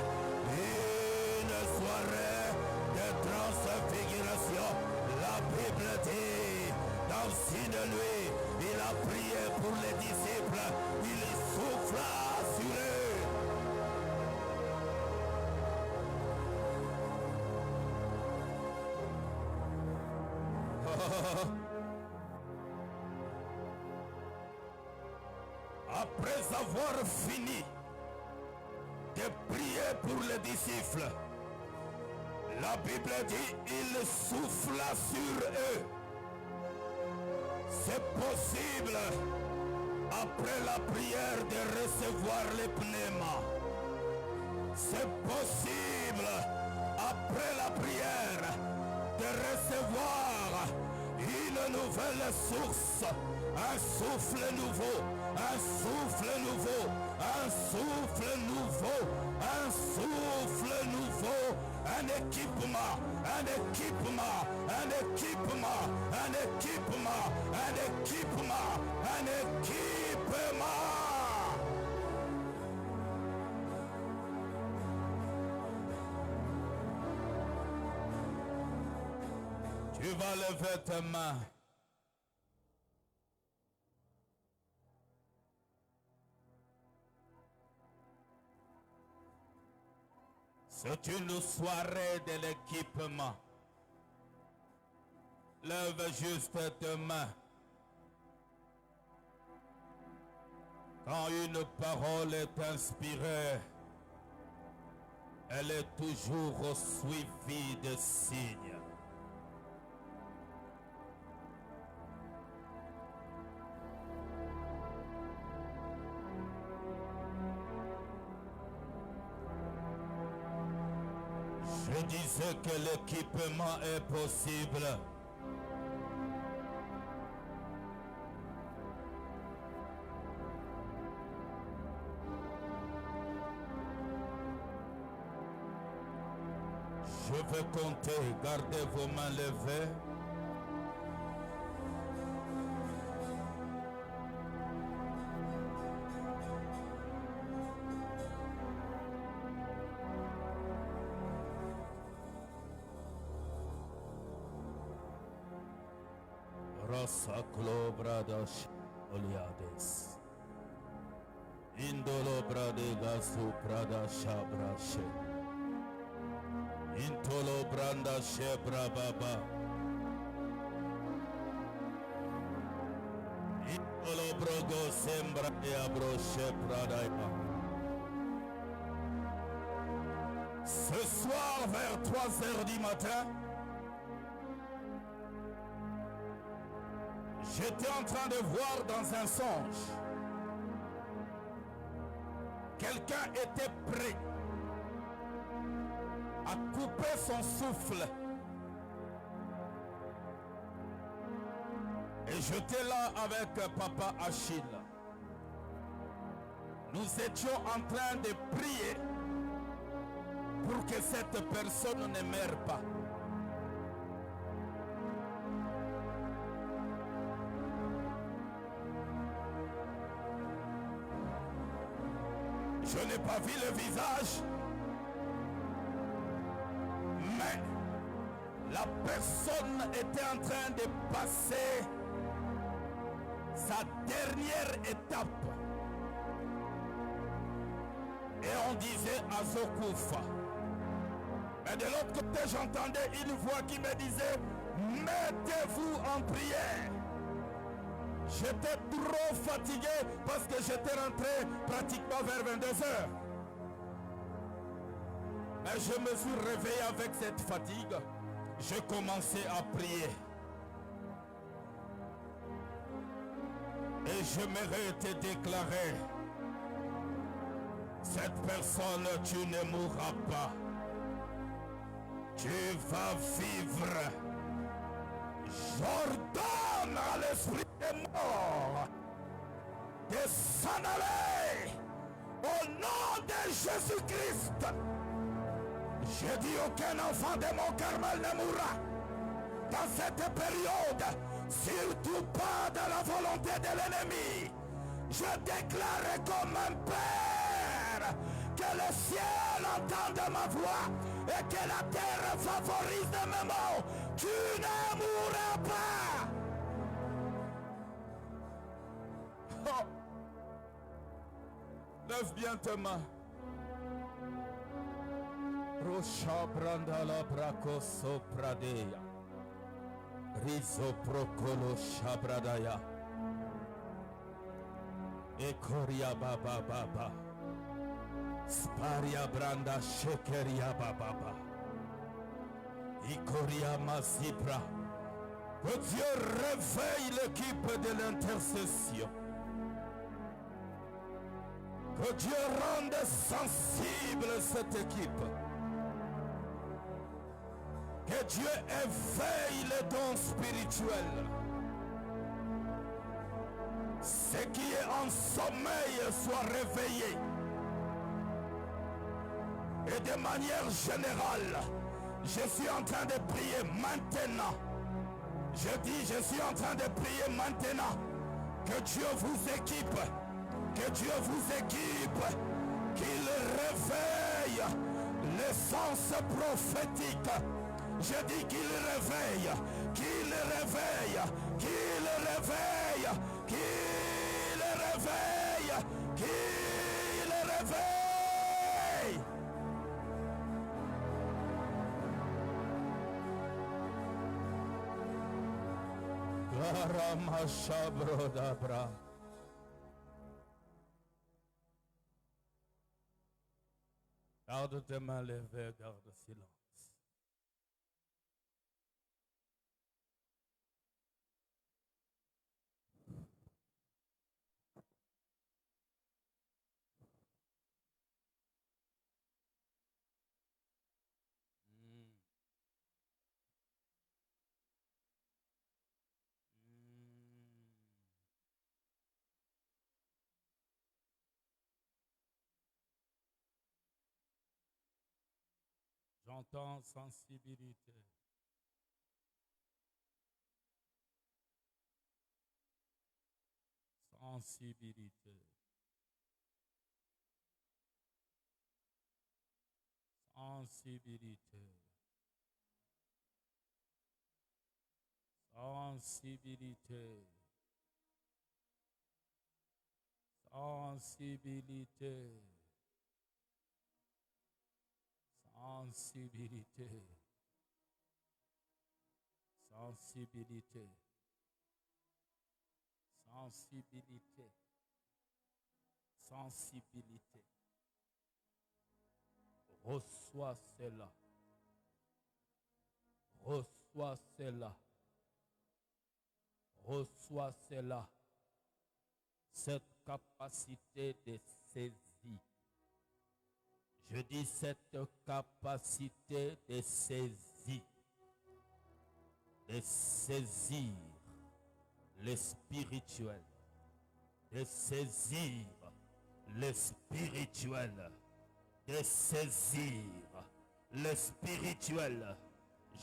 Une soirée de transfiguration. La Bible dit, dans une nuit, il a prié pour les disciples, il souffla sur eux. Après avoir fini de prier pour les disciples, la Bible dit, il souffla sur eux. C'est possible, après la prière, de recevoir les pneumats. C'est possible, après la prière, de recevoir une nouvelle source, un souffle nouveau, un souffle nouveau, un souffle nouveau, un souffle nouveau, un équipement, un équipement, un équipement, un équipement, un équipement, un équipement. Tu vas lever tes mains. C'est une soirée de l'équipement. Lève juste tes mains. Quand une parole est inspirée, elle est toujours suivie de signes. Je disais que l'équipement est possible. Je vais compter, gardez vos mains levées. Rasaklo bradas oliades. Indolo bradegasu prada shabrashe. Intolo branda shebra baba. Intolo brogo sembra e abro shebra daima. Ce soir vers 3h du matin, j'étais en train de voir dans un songe Quelqu'un était prêt à couper son souffle et j'étais là avec Papa Achille. Nous étions en train de prier pour que cette personne ne meure pas. Je n'ai pas vu le visage, mais la personne était en train de passer sa dernière étape. Et on disait Azokoufa. Mais de l'autre côté, j'entendais une voix qui me disait, mettez-vous en prière. J'étais trop fatigué parce que j'étais rentré pratiquement vers 22 heures. Mais je me suis réveillé avec cette fatigue. J'ai commencé à prier. Et je m'aimerais te déclarer, cette personne, tu ne mourras pas. Tu vas vivre. J'ordonne à l'esprit des morts de s'en aller au nom de Jésus-Christ. Je dis aucun enfant de mon Carmel ne mourra dans cette période, surtout pas dans la volonté de l'ennemi. Je déclare comme un père que le ciel entende ma voix et que la terre favorise mes mots. Tu ne mourras pas. Oh. Lève bien tes mains. Rocha brandala braco sopradeya. Riso procolo shabradaya. Ekoria baba baba. Sparia branda shekeria baba baba. Ikoria masibra. Que Dieu réveille l'équipe de l'intercession. Que Dieu rende sensible cette équipe. Que Dieu éveille les dons spirituels. Ce qui est en sommeil soit réveillé. Et de manière générale, je suis en train de prier maintenant. Je dis, je suis en train de prier maintenant. Que Dieu vous équipe. Que Dieu vous équipe. Qu'il réveille l'essence prophétique. Je dis qu'il réveille. Qu'il réveille. Qu'il réveille. Qu'il réveille. Qu'il réveille. Garde tes mains levées, garde silence. J'entends sensibilité. Sensibilité. Sensibilité. Sensibilité. Sensibilité. Sensibilité. Sensibilité. Sensibilité. Sensibilité. Reçois cela. Reçois cela. Reçois cela. Cette capacité de saisie Je dis cette capacité de saisir le spirituel, de saisir le spirituel, de saisir le spirituel.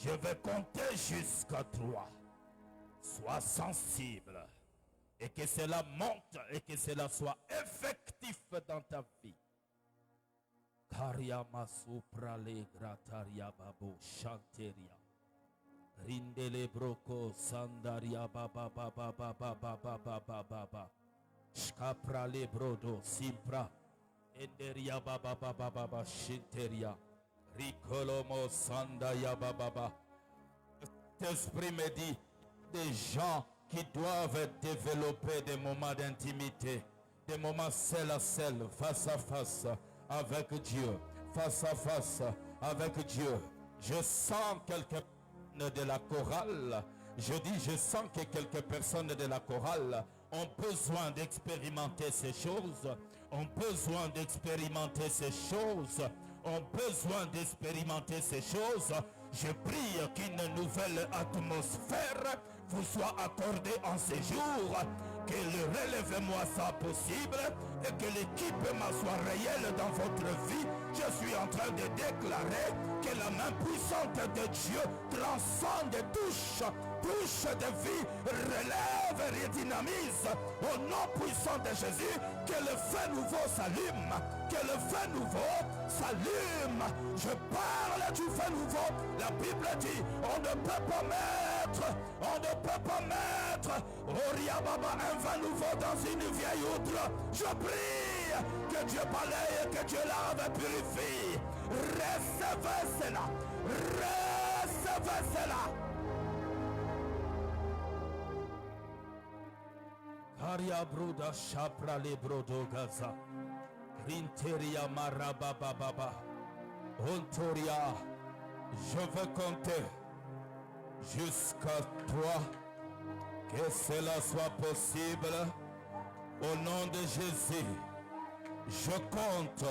Je vais compter jusqu'à 3. Sois sensible et que cela monte et que cela soit effectif dans ta vie. Karia masu prale grataria babo chanteria. Rindele broko sandaria baba baba baba baba baba baba. Shkaprale brodo simpra. Enderia baba baba baba shinteria. Ricolomo sandaya baba baba. L'esprit me dit des gens qui doivent développer des moments d'intimité, des moments seul à seul, face à face avec Dieu, face à face avec Dieu. Je sens quelques personnes de la chorale, je sens que quelques personnes de la chorale ont besoin d'expérimenter ces choses, ont besoin d'expérimenter ces choses, ont besoin d'expérimenter ces choses. Je prie qu'une nouvelle atmosphère vous soit accordée en ces jours, que le relève-moi soit possible et que l'équipement soit réel dans votre vie. Je suis en train de déclarer que la main puissante de Dieu transcende, touche de vie, relève et redynamise au nom puissant de Jésus. Que le feu nouveau s'allume, que le feu nouveau s'allume. Je parle du feu nouveau. La Bible dit, on ne peut pas mettre Oriababa un vin nouveau dans une vieille outre. Je prie que Dieu balaye, que Dieu lave et purifie. Recevez cela, recevez cela. Karia bruda shapra le brodo gaza. Rinteria marababa baba. Ontoria. Je veux compter jusqu'à 3. Que cela soit possible. Au nom de Jésus. Je compte.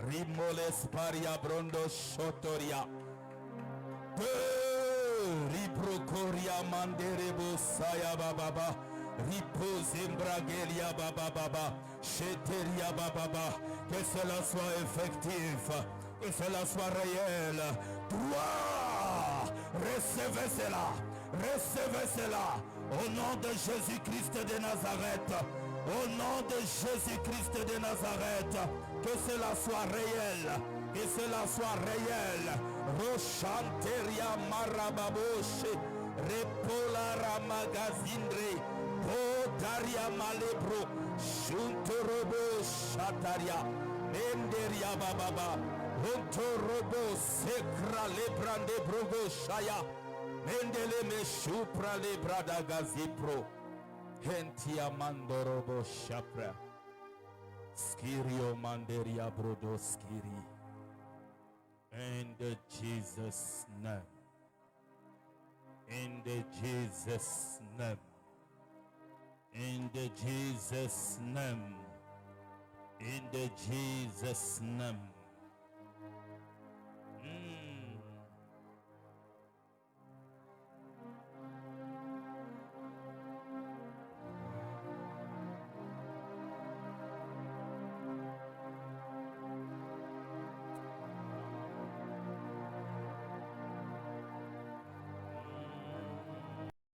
Rimoles paria brondo shotoria. 2. Ribrocoria manderebo saya bababa. Riposimbragelia bababa. Cheteria bababa. Que cela soit effectif. Que cela soit réel. 3. Recevez cela. Recevez cela. Au nom de Jésus-Christ de Nazareth. Au nom de Jésus-Christ de Nazareth. Que cela soit réel. Que cela soit réel. Rochanteria marababoshe. Repola ramagazindre. Podaria malebro. Shuntorobo shataria. Menderia bababa. Hontorobo sekra lebrande brogo shaya. Mendele me shupra lebrada gazipro. Hentia mandorobo shapra. Skirio manderia brodo skiri. In the Jesus' name. In the Jesus' name. In the Jesus' name. In the Jesus' name.